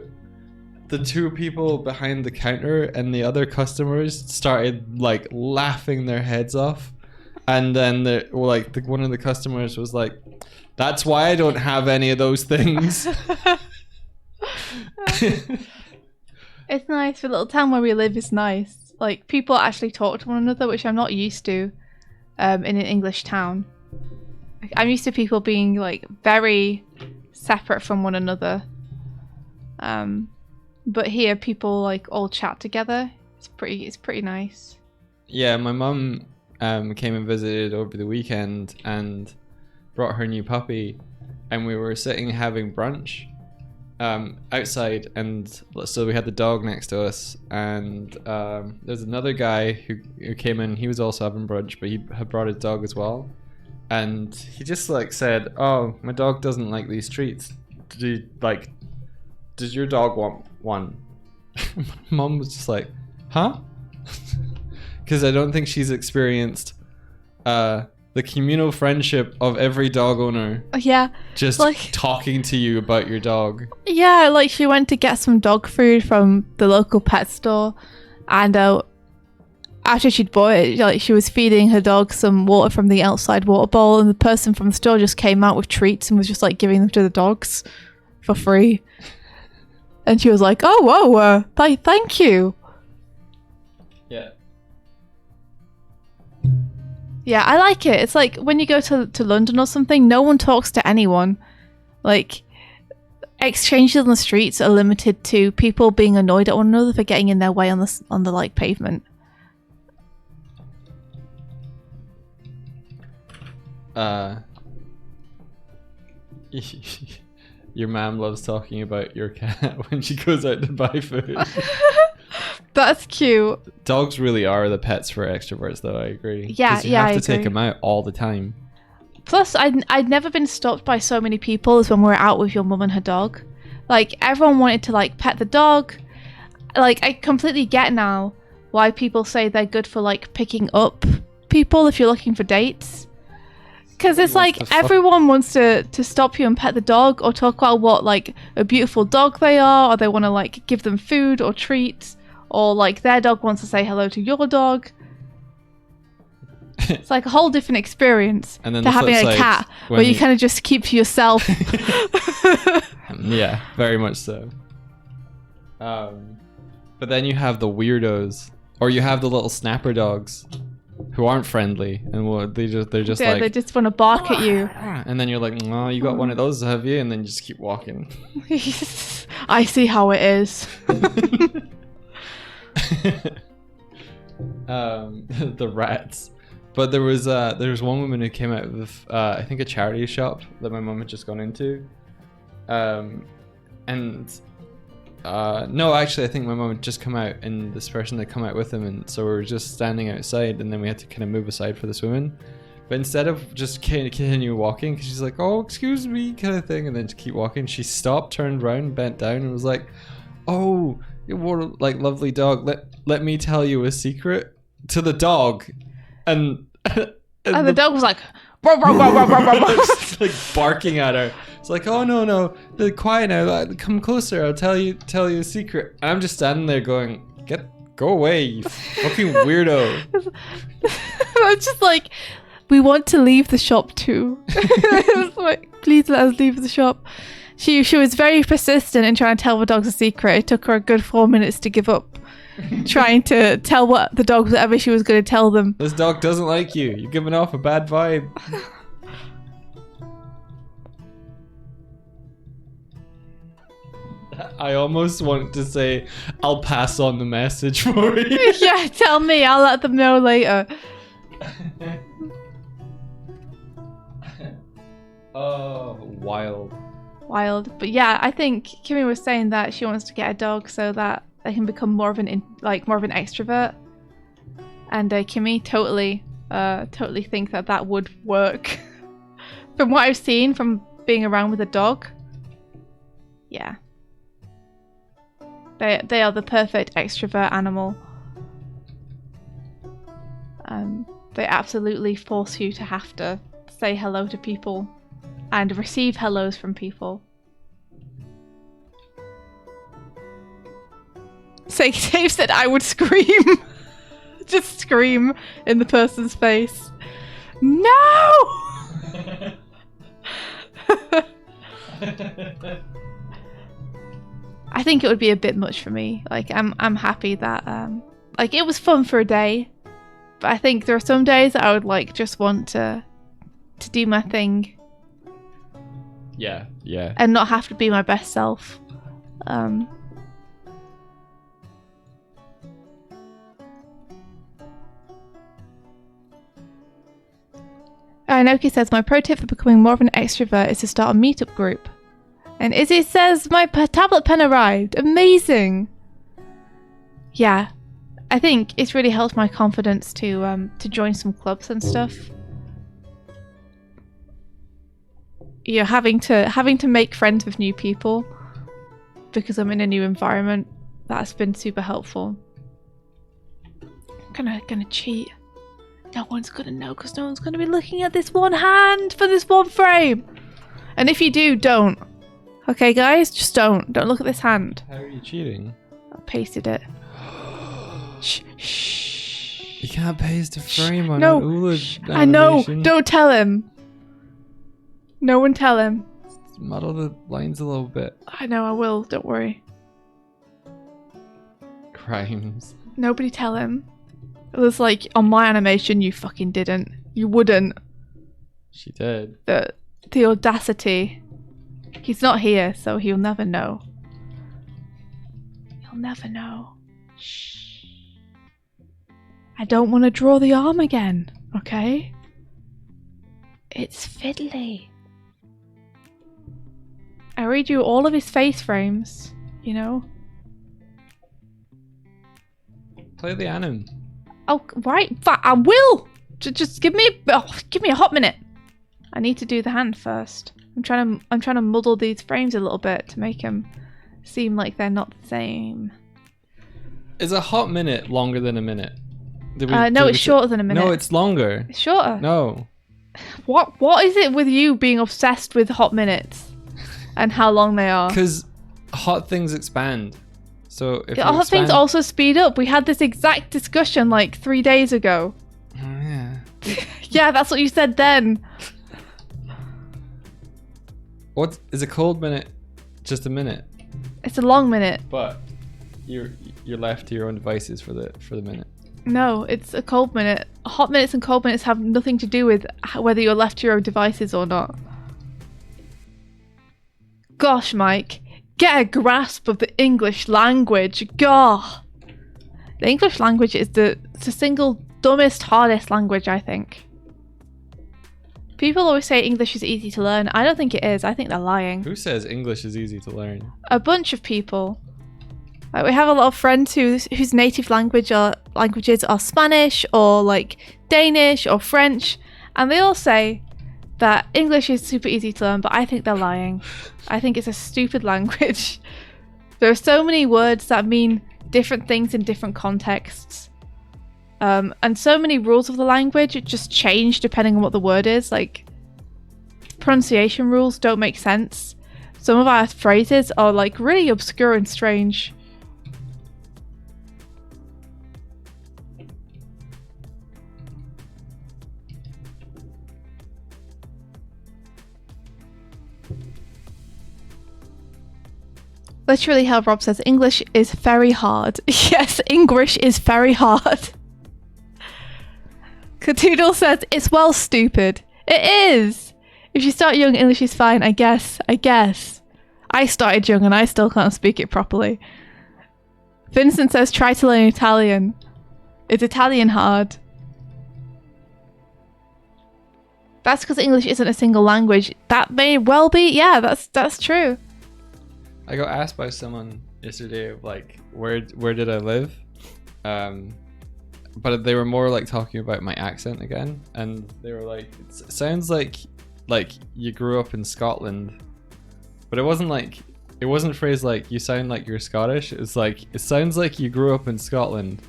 the two people behind the counter and the other customers started like laughing their heads off, and then one of the customers was like, that's why I don't have any of those things. It's nice. The little town where we live is nice. Like, people actually talk to one another, which I'm not used to in an English town. I'm used to people being like very separate from one another. But here people like all chat together. It's pretty nice. Yeah, my mum came and visited over the weekend and brought her new puppy, and we were sitting having brunch outside, and so we had the dog next to us, and there's another guy who came in. He was also having brunch, but he had brought his dog as well, and he just like said, oh, my dog doesn't like these treats. Does your dog want one? Mom was just like, huh? Because I don't think she's experienced the communal friendship of every dog owner. Yeah. Just like talking to you about your dog. Yeah, like she went to get some dog food from the local pet store, and after she'd bought it, like she was feeding her dog some water from the outside water bowl, and the person from the store just came out with treats and was just like giving them to the dogs for free. And she was like, oh, whoa, thank you. Yeah. Yeah, I like it. It's like when you go to London or something, no one talks to anyone. Like, exchanges on the streets are limited to people being annoyed at one another for getting in their way on the like pavement. Your mom loves talking about your cat when she goes out to buy food. That's cute. Dogs really are the pets for extroverts, though. I agree. Yeah, you have to take them out all the time. Plus, I'd never been stopped by so many people as when we were out with your mum and her dog. Like, everyone wanted to like pet the dog. Like, I completely get now why people say they're good for like picking up people if you're looking for dates. Because it's like everyone wants to stop you and pet the dog, or talk about what like a beautiful dog they are, or they want to like give them food or treats, or like their dog wants to say hello to your dog. It's like a whole different experience and then to having a cat where you kind of just keep to yourself. Yeah, very much so. But then you have the weirdos, or you have the little snapper dogs who aren't friendly, and they're just yeah, like, they just want to bark at you. And then you're like, oh, you got one of those, have you? And then you just keep walking. I see how it is. The rats. But there was one woman who came out with I think a charity shop that my mum had just gone into, no, actually I think my mum had just come out, and this person had come out with him, and so we were just standing outside, and then we had to kind of move aside for this woman. But instead of just continue walking, because she's like, oh, excuse me, kind of thing, and then to keep walking, she stopped, turned around, bent down, and was like, oh, what a like lovely dog. Let me tell you a secret to the dog, and the dog was like, "Row, row, row, row, row, row." just like barking at her. It's like, oh no, quiet now. Like, come closer. I'll tell you a secret. And I'm just standing there going, go away, you fucking weirdo. I'm just like, we want to leave the shop too. It was like, please let us leave the shop. She was very persistent in trying to tell the dogs a secret. It took her a good 4 minutes to give up trying to tell the dogs whatever she was going to tell them. This dog doesn't like you. You're giving off a bad vibe. I almost want to say, I'll pass on the message for you. Yeah, tell me. I'll let them know later. Oh, wild. But yeah, I think Kimmy was saying that she wants to get a dog so that they can become more of an extrovert. And Kimmy totally think that would work. From what I've seen from being around with a dog, yeah. They are the perfect extrovert animal. They absolutely force you to have to say hello to people and receive hellos from people. Dave said I would scream. Just scream in the person's face. No! I think it would be a bit much for me. Like, I'm happy that like, it was fun for a day, but I think there are some days that I would like just want to do my thing. Yeah. And not have to be my best self. Inoki says, my pro tip for becoming more of an extrovert is to start a meetup group. And Izzy says, my tablet pen arrived. Amazing. Yeah. I think it's really helped my confidence to join some clubs and stuff. You know, having to make friends with new people because I'm in a new environment, that's been super helpful. I'm gonna cheat. No one's gonna know because no one's gonna be looking at this one hand for this one frame. And if you do, don't. Okay, guys, just don't. Don't look at this hand. How are you cheating? I pasted it. Shh. You can't paste a frame on no. an Ula I know. animation. Don't tell him. No one tell him. Just muddle the lines a little bit. I know, I will. Don't worry. Crimes. Nobody tell him. It was like, on my animation, you fucking didn't. You wouldn't. She did. The audacity. He's not here, so he'll never know. He'll never know. Shh. I don't want to draw the arm again, okay? It's fiddly. I redo all of his face frames, you know? Play the anim. Oh, right. I will! Just give me a hot minute. I need to do the hand first. I'm trying to muddle these frames a little bit to make them seem like they're not the same. Is a hot minute longer than a minute? No, it's shorter than a minute. No, it's longer. It's shorter. No. What is it with you being obsessed with hot minutes and how long they are? Because hot things expand. So if hot things also speed up. We had this exact discussion like 3 days ago. Oh, yeah. Yeah, that's what you said then. What is a cold minute? Just a minute. It's a long minute. But you're left to your own devices for the minute. No, it's a cold minute. Hot minutes and cold minutes have nothing to do with whether you're left to your own devices or not. Gosh, Mike, get a grasp of the English language. Gah. The English language is the single dumbest, hardest language, I think. People always say English is easy to learn. I don't think it is. I think they're lying. Who says English is easy to learn? A bunch of people. Like, we have a lot of friends whose native languages are Spanish or like Danish or French, And they all say that English is super easy to learn, but I think they're lying. I think it's a stupid language. There are so many words that mean different things in different contexts. And so many rules of the language just change depending on what the word is. Like, pronunciation rules don't make sense. Some of our phrases are like really obscure and strange. Literally how Rob says, English is very hard. Yes, English is very hard. Catoodle says, it's well stupid. It is! If you start young, English is fine, I guess. I started young and I still can't speak it properly. Vincent says, try to learn Italian. Is Italian hard? That's because English isn't a single language. That may well be, yeah, that's true. I got asked by someone yesterday, like, where did I live? But they were more like talking about my accent again, and they were like, it sounds like you grew up in Scotland, but it wasn't phrased like you sound like you're Scottish. It's like, it sounds like you grew up in Scotland,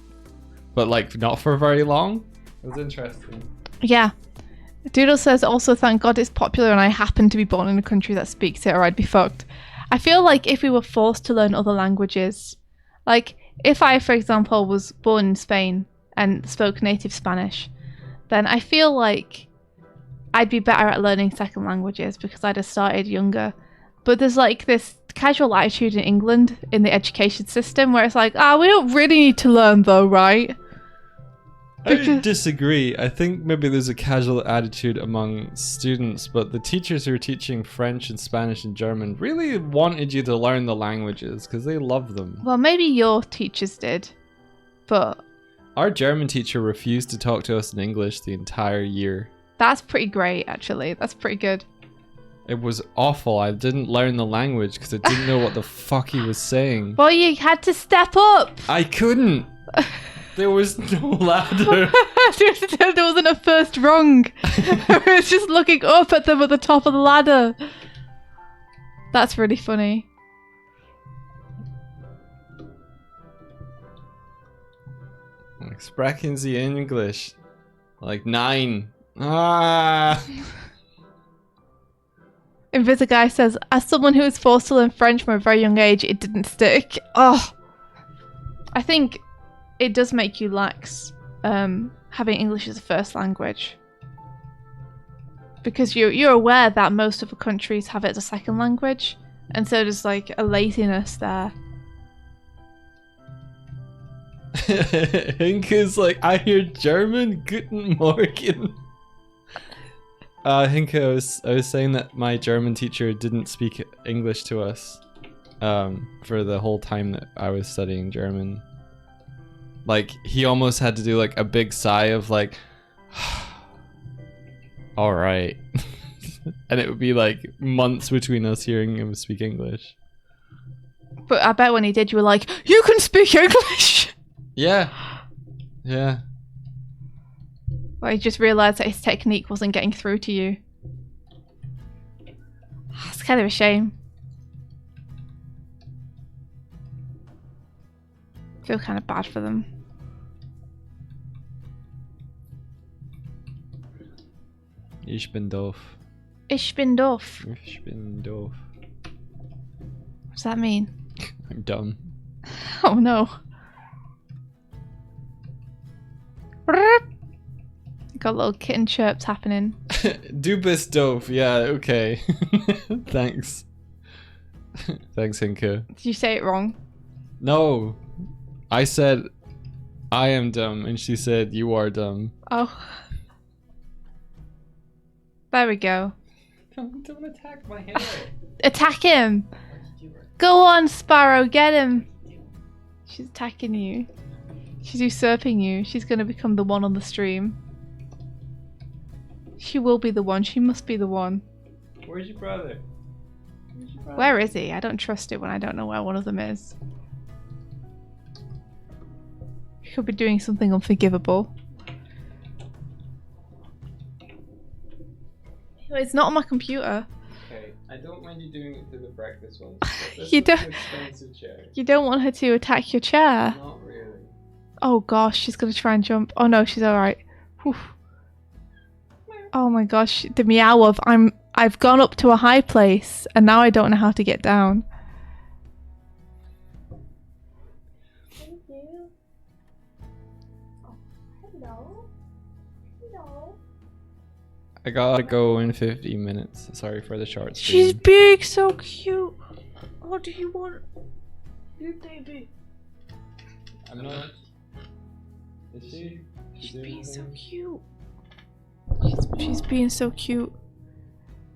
but like not for very long. It was interesting. Yeah. Doodle says, also thank God it's popular and I happen to be born in a country that speaks it or I'd be fucked. I feel like if we were forced to learn other languages, like if I, for example, was born in Spain and spoke native Spanish, then I feel like I'd be better at learning second languages because I'd have started younger. But there's like this casual attitude in England in the education system where it's like, we don't really need to learn though, right? I disagree. I think maybe there's a casual attitude among students, but the teachers who are teaching French and Spanish and German really wanted you to learn the languages because they love them. Well, maybe your teachers did, but... Our German teacher refused to talk to us in English the entire year. That's pretty great, actually. That's pretty good. It was awful. I didn't learn the language because I didn't know what the fuck he was saying. Well, you had to step up! I couldn't! There was no ladder. There wasn't a first rung. I was just looking up at them at the top of the ladder. That's really funny. Sprechen Sie English. Like 9. Ah. Invisiguy says, as someone who was forced to learn French from a very young age, it didn't stick. Oh. I think it does make you lax having English as a first language. Because you're aware that most other countries have it as a second language. And so there's like a laziness there. Hinke's like, I hear German, Guten Morgen. Hinke, I was saying that my German teacher didn't speak English to us for the whole time that I was studying German. Like, he almost had to do like a big sigh of like, all right. And it would be like months between us hearing him speak English. But I bet when he did, you were like, you can speak English! Yeah. Yeah. Well, he just realised that his technique wasn't getting through to you. It's kind of a shame. I feel kind of bad for them. Ich bin doof. Ich bin doof. Ich bin doof. What does that mean? I'm dumb. Oh no. Got little kitten chirps happening. Du bist doof. Yeah, okay. Thanks. Thanks, Hinke. Did you say it wrong? No. I said I am dumb and she said you are dumb. Oh. There we go. Don't attack my hair. Attack him! Go on, Sparrow, get him! She's attacking you. She's usurping you. She's going to become the one on the stream. She will be the one. She must be the one. Where's your brother? Where is he? I don't trust it when I don't know where one of them is. He could be doing something unforgivable. It's not on my computer. Okay, I don't mind you doing it to the breakfast one. You don't. You don't want her to attack your chair. Not really. Oh gosh, she's gonna try and jump. Oh no, she's alright. Oh my gosh, the meow of I've gone up to a high place and now I don't know how to get down. Thank you. Oh, hello. Hello. I gotta go in 15 minutes. Sorry for the short She's stream. big, so cute. What do you want? You baby. I'm not. Is she? She's being so cute. She's being so cute.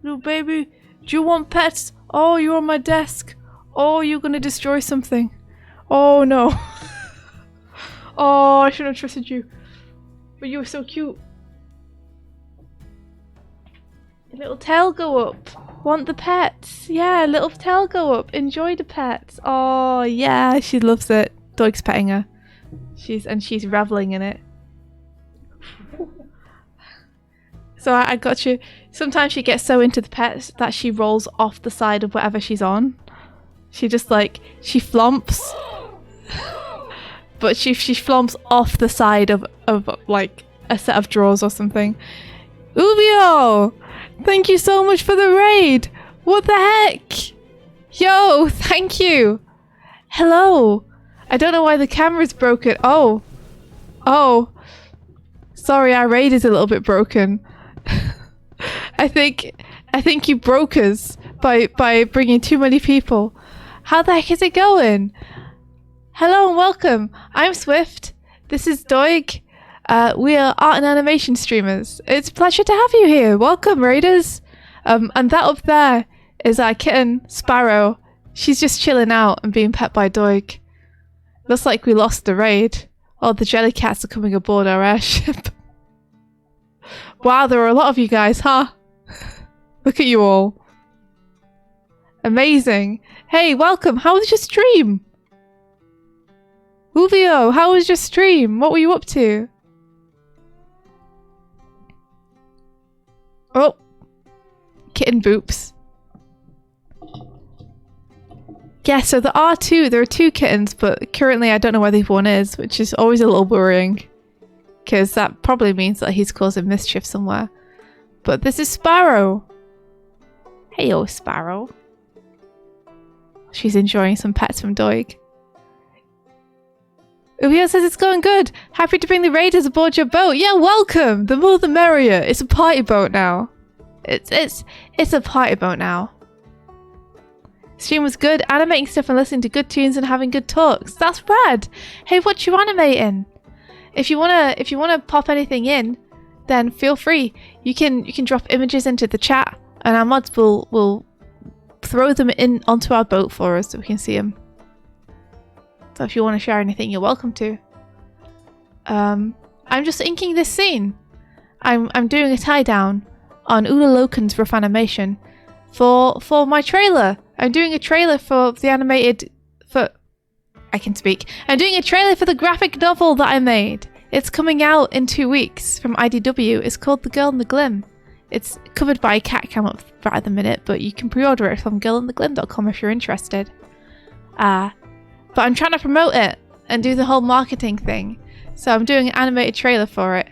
Little baby, do you want pets? Oh, you're on my desk. Oh, you're gonna destroy something. Oh no. Oh, I shouldn't have trusted you. But you were so cute. Your little tail go up. Want the pets? Yeah, little tail go up. Enjoy the pets. Oh yeah, she loves it. Doig's petting her. She's reveling in it. So I got you. Sometimes she gets so into the pets that she rolls off the side of whatever she's on. She just she flumps. But she flumps off the side of like a set of drawers or something. Uvio! Thank you so much for the raid! What the heck? Yo, thank you! Hello! I don't know why the camera's broken. Oh. Oh. Sorry, our raid is a little bit broken. I think you broke us by bringing too many people. How the heck is it going? Hello and welcome. I'm Swift. This is Doig. We are art and animation streamers. It's a pleasure to have you here. Welcome, raiders. And that up there is our kitten, Sparrow. She's just chilling out and being pet by Doig. Looks like we lost the raid. Oh, the jellycats are coming aboard our airship. Wow, there are a lot of you guys, huh? Look at you all. Amazing. Hey, welcome. How was your stream? Uvio, how was your stream? What were you up to? Oh. Kitten boops. Yeah, so there are two kittens, but currently I don't know where the one is, which is always a little worrying. Because that probably means that he's causing mischief somewhere. But this is Sparrow. Hey, oh Sparrow. She's enjoying some pets from Doig. Uvio says it's going good. Happy to bring the raiders aboard your boat. Yeah, welcome. The more the merrier. It's a party boat now. It's a party boat now. Stream was good. Animating stuff and listening to good tunes and having good talks. That's rad. Hey, what you animating? If you wanna pop anything in, then feel free. You can drop images into the chat, and our mods will throw them in onto our boat for us so we can see them. So if you want to share anything, you're welcome to. I'm just inking this scene. I'm doing a tie down on Ula Loken's rough animation for my trailer. I'm doing a trailer for the animated I can speak. I'm doing a trailer for the graphic novel that I made. It's coming out in 2 weeks from IDW. It's called The Girl in the Glim. It's covered by Cat Cam up right at the minute, but you can pre-order it from girlintheglim.com if you're interested. But I'm trying to promote it and do the whole marketing thing. So I'm doing an animated trailer for it.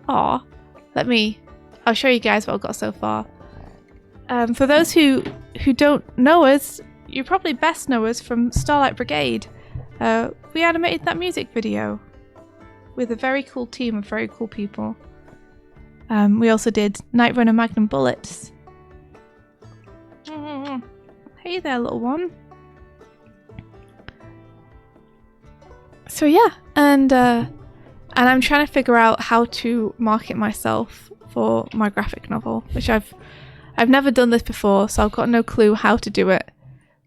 Aw. I'll show you guys what I've got so far. For those who don't know us, you probably best know us from Starlight Brigade. We animated that music video with a very cool team of very cool people. We also did Night Runner Magnum Bullets. Hey there, little one. So yeah, and I'm trying to figure out how to market myself for my graphic novel, which I've never done this before, so I've got no clue how to do it.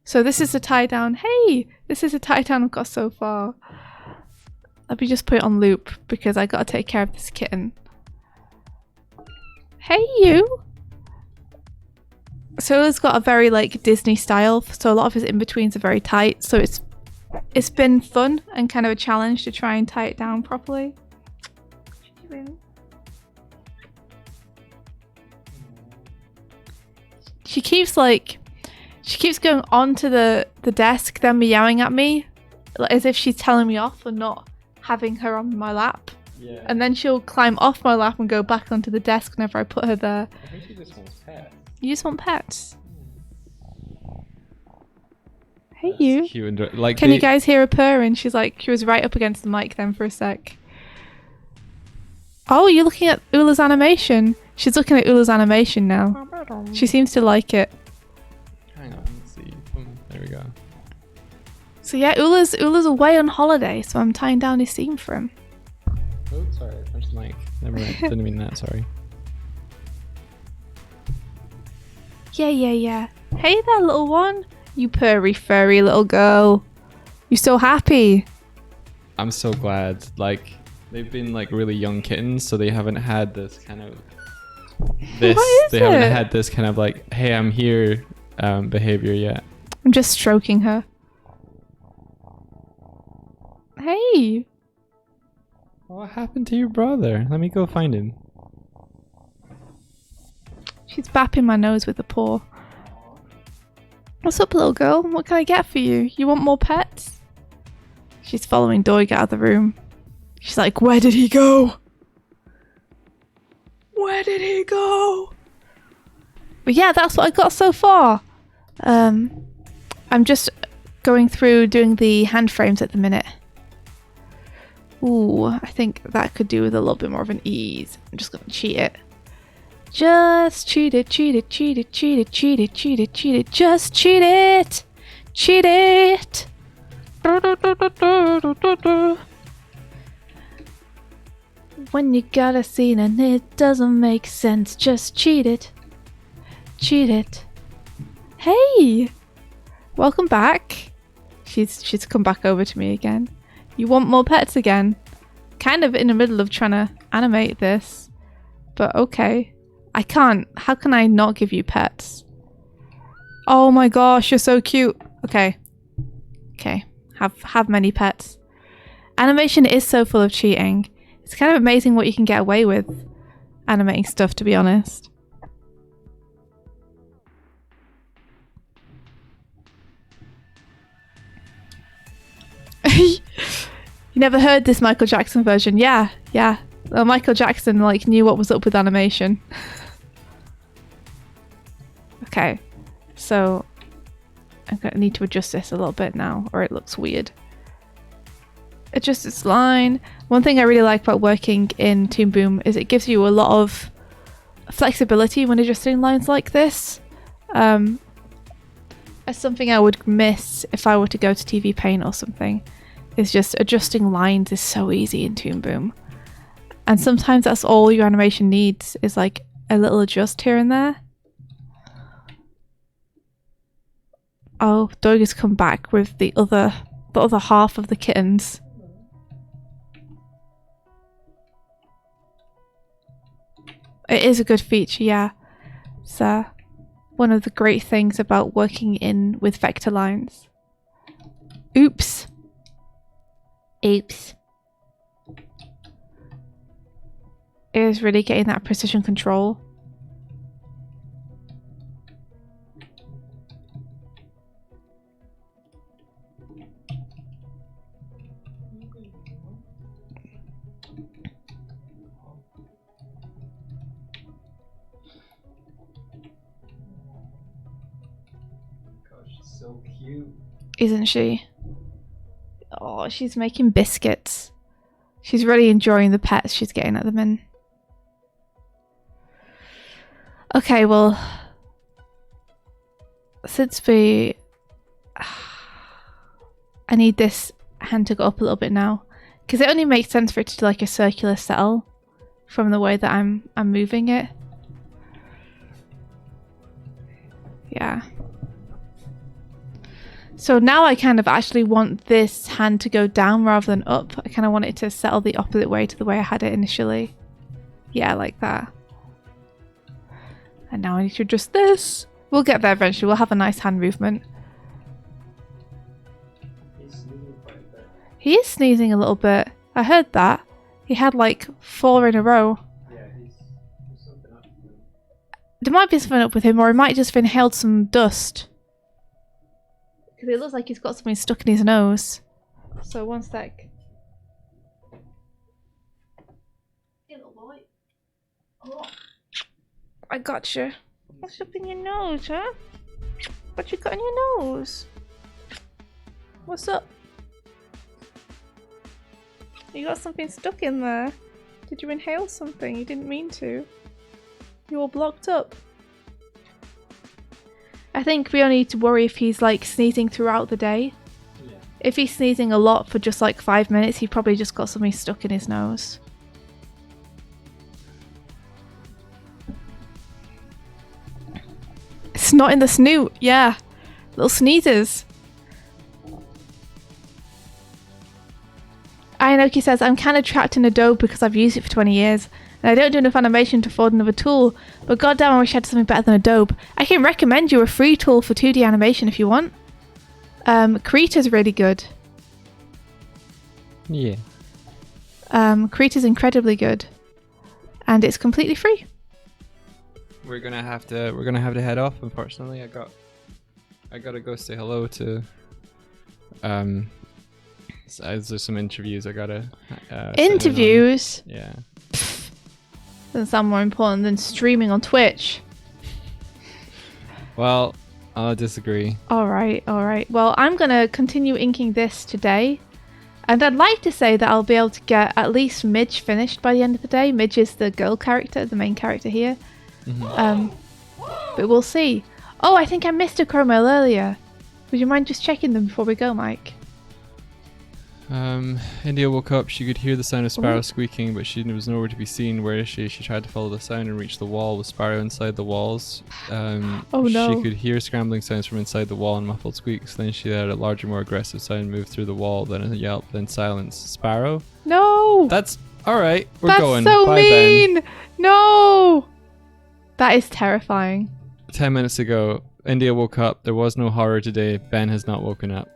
So this is a tie down. Hey, this is a tie down I've got so far. Let me just put it on loop because I gotta take care of this kitten. Hey you! Sola's got a very like Disney style, so a lot of his in-betweens are very tight, so it's been fun and kind of a challenge to try and tie it down properly. What are you doing? She keeps going onto the desk, then meowing at me, like, as if she's telling me off for not having her on my lap. Yeah. And then she'll climb off my lap and go back onto the desk whenever I put her there. I think she just wants pets. You just want pets? Hey, That's you. cute and like. Can you guys hear her purring? She was right up against the mic then for a sec. Oh, you're looking at Ula's animation. She's looking at Ula's animation now. She seems to like it. Hang on, let's see. There we go. So yeah, Ula's away on holiday, so I'm tying down his theme for him. Oh, sorry, I punched the mic. Never mind. Didn't mean that. Sorry. Yeah. Hey there, little one. You purry, furry little girl. You so happy. I'm so glad. Like, they've been like really young kittens, so they haven't had this kind of haven't had this kind of like, hey, I'm here behavior yet. I'm just stroking her. Hey. What happened to your brother? Let me go find him. She's bapping my nose with a paw. What's up, little girl? What can I get for you? You want more pets? She's following Doig out of the room. She's like, where did he go? Where did he go? But yeah, that's what I got so far. I'm just going through doing the hand frames at the minute. Ooh, I think that could do with a little bit more of an ease. I'm just gonna cheat it. Just cheat it. Just cheat it. When you got a scene and it doesn't make sense, just cheat it. Hey! Welcome back. She's come back over to me again. You want more pets again? Kind of in the middle of trying to animate this. But okay. I can't. How can I not give you pets? Oh my gosh, you're so cute. Okay. Have many pets. Animation is so full of cheating. It's kind of amazing what you can get away with animating stuff, to be honest. You never heard this Michael Jackson version? Yeah. Well, Michael Jackson knew what was up with animation. Okay, so I'm gonna need to adjust this a little bit now, or it looks weird. Adjust its line. One thing I really like about working in Toon Boom is it gives you a lot of flexibility when adjusting lines like this. That's something I would miss if I were to go to TV Paint or something. It's just adjusting lines is so easy in Toon Boom. And sometimes that's all your animation needs is like a little adjust here and there. Oh, Doig has come back with the other half of the kittens. It is a good feature, yeah. It's one of the great things about working with vector lines. Oops. It is really getting that precision control. So cute. Isn't she? Oh, she's making biscuits. She's really enjoying the pets she's getting at the minute. Okay, well, since I need this hand to go up a little bit now, because it only makes sense for it to do like a circular cell from the way that I'm moving it. Yeah. So now I kind of actually want this hand to go down rather than up. I kind of want it to settle the opposite way to the way I had it initially. Yeah, like that. And now I need to adjust this. We'll get there eventually. We'll have a nice hand movement. He is sneezing a little bit. I heard that. He had like 4 in a row. Yeah, there's something up with him. There might be something up with him, or he might just have inhaled some dust. Because it looks like he's got something stuck in his nose. So, one sec. Little boy. Oh. I gotcha. What's up in your nose, huh? What you got in your nose? What's up? You got something stuck in there. Did you inhale something? You didn't mean to. You're all blocked up. I think we only need to worry if he's like sneezing throughout the day. Yeah. If he's sneezing a lot for just like 5 minutes, he probably just got something stuck in his nose. It's not in the snoot, yeah. Little sneezes. Ayanoki says, I'm kind of trapped in Adobe because I've used it for 20 years. And I don't do enough animation to afford another tool. But goddamn, I wish I had something better than Adobe. I can recommend you a free tool for 2D animation if you want. Krita's really good. Yeah. Krita's incredibly good. And it's completely free. We're gonna have to head off, unfortunately. I gotta go say hello to there's some interviews I gotta interviews? Yeah. Doesn't sound more important than streaming on Twitch. Well, I'll disagree. Alright. Well, I'm gonna continue inking this today. And I'd like to say that I'll be able to get at least Midge finished by the end of the day. Midge is the girl character, the main character here. Mm-hmm. But we'll see. Oh, I think I missed a chroma earlier. Would you mind just checking them before we go, Mike? India woke up. She could hear the sound of Sparrow squeaking, but she was nowhere to be seen. Where is she? She tried to follow the sound and reach the wall with Sparrow inside the walls. Oh no. She could hear scrambling sounds from inside the wall and muffled squeaks. Then she heard a larger, more aggressive sound move through the wall. Then a yelp, then silence. Sparrow? No! That's alright. We're That's going. So Bye, mean! Ben. No! That is terrifying. 10 minutes ago, India woke up. There was no horror today. Ben has not woken up.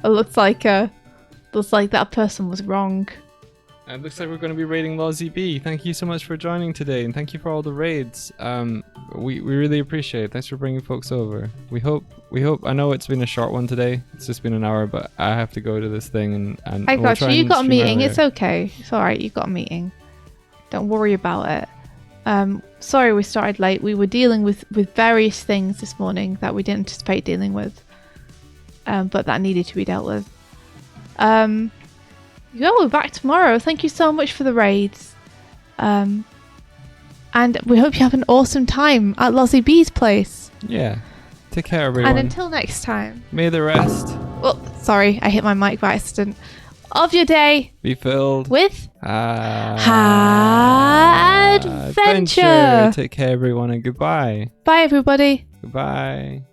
It looks like that person was wrong. It looks like we're going to be raiding Lozzie B. Thank you so much for joining today, and thank you for all the raids. We really appreciate it. Thanks for bringing folks over. We hope. I know it's been a short one today. It's just been an hour, but I have to go to this thing, and I got you. You got a meeting. Earlier. It's okay. It's all right. You got a meeting. Don't worry about it. Sorry we started late. We were dealing with various things this morning that we didn't anticipate dealing with. But that needed to be dealt with. We're back tomorrow. Thank you so much for the raids. And we hope you have an awesome time at Lozzie B's place. Yeah. Take care, everyone. And until next time. May the rest. Oh, sorry. I hit my mic by accident. Of your day. Be filled. With. Adventure. Adventure. Take care, everyone, and goodbye. Bye, everybody. Goodbye.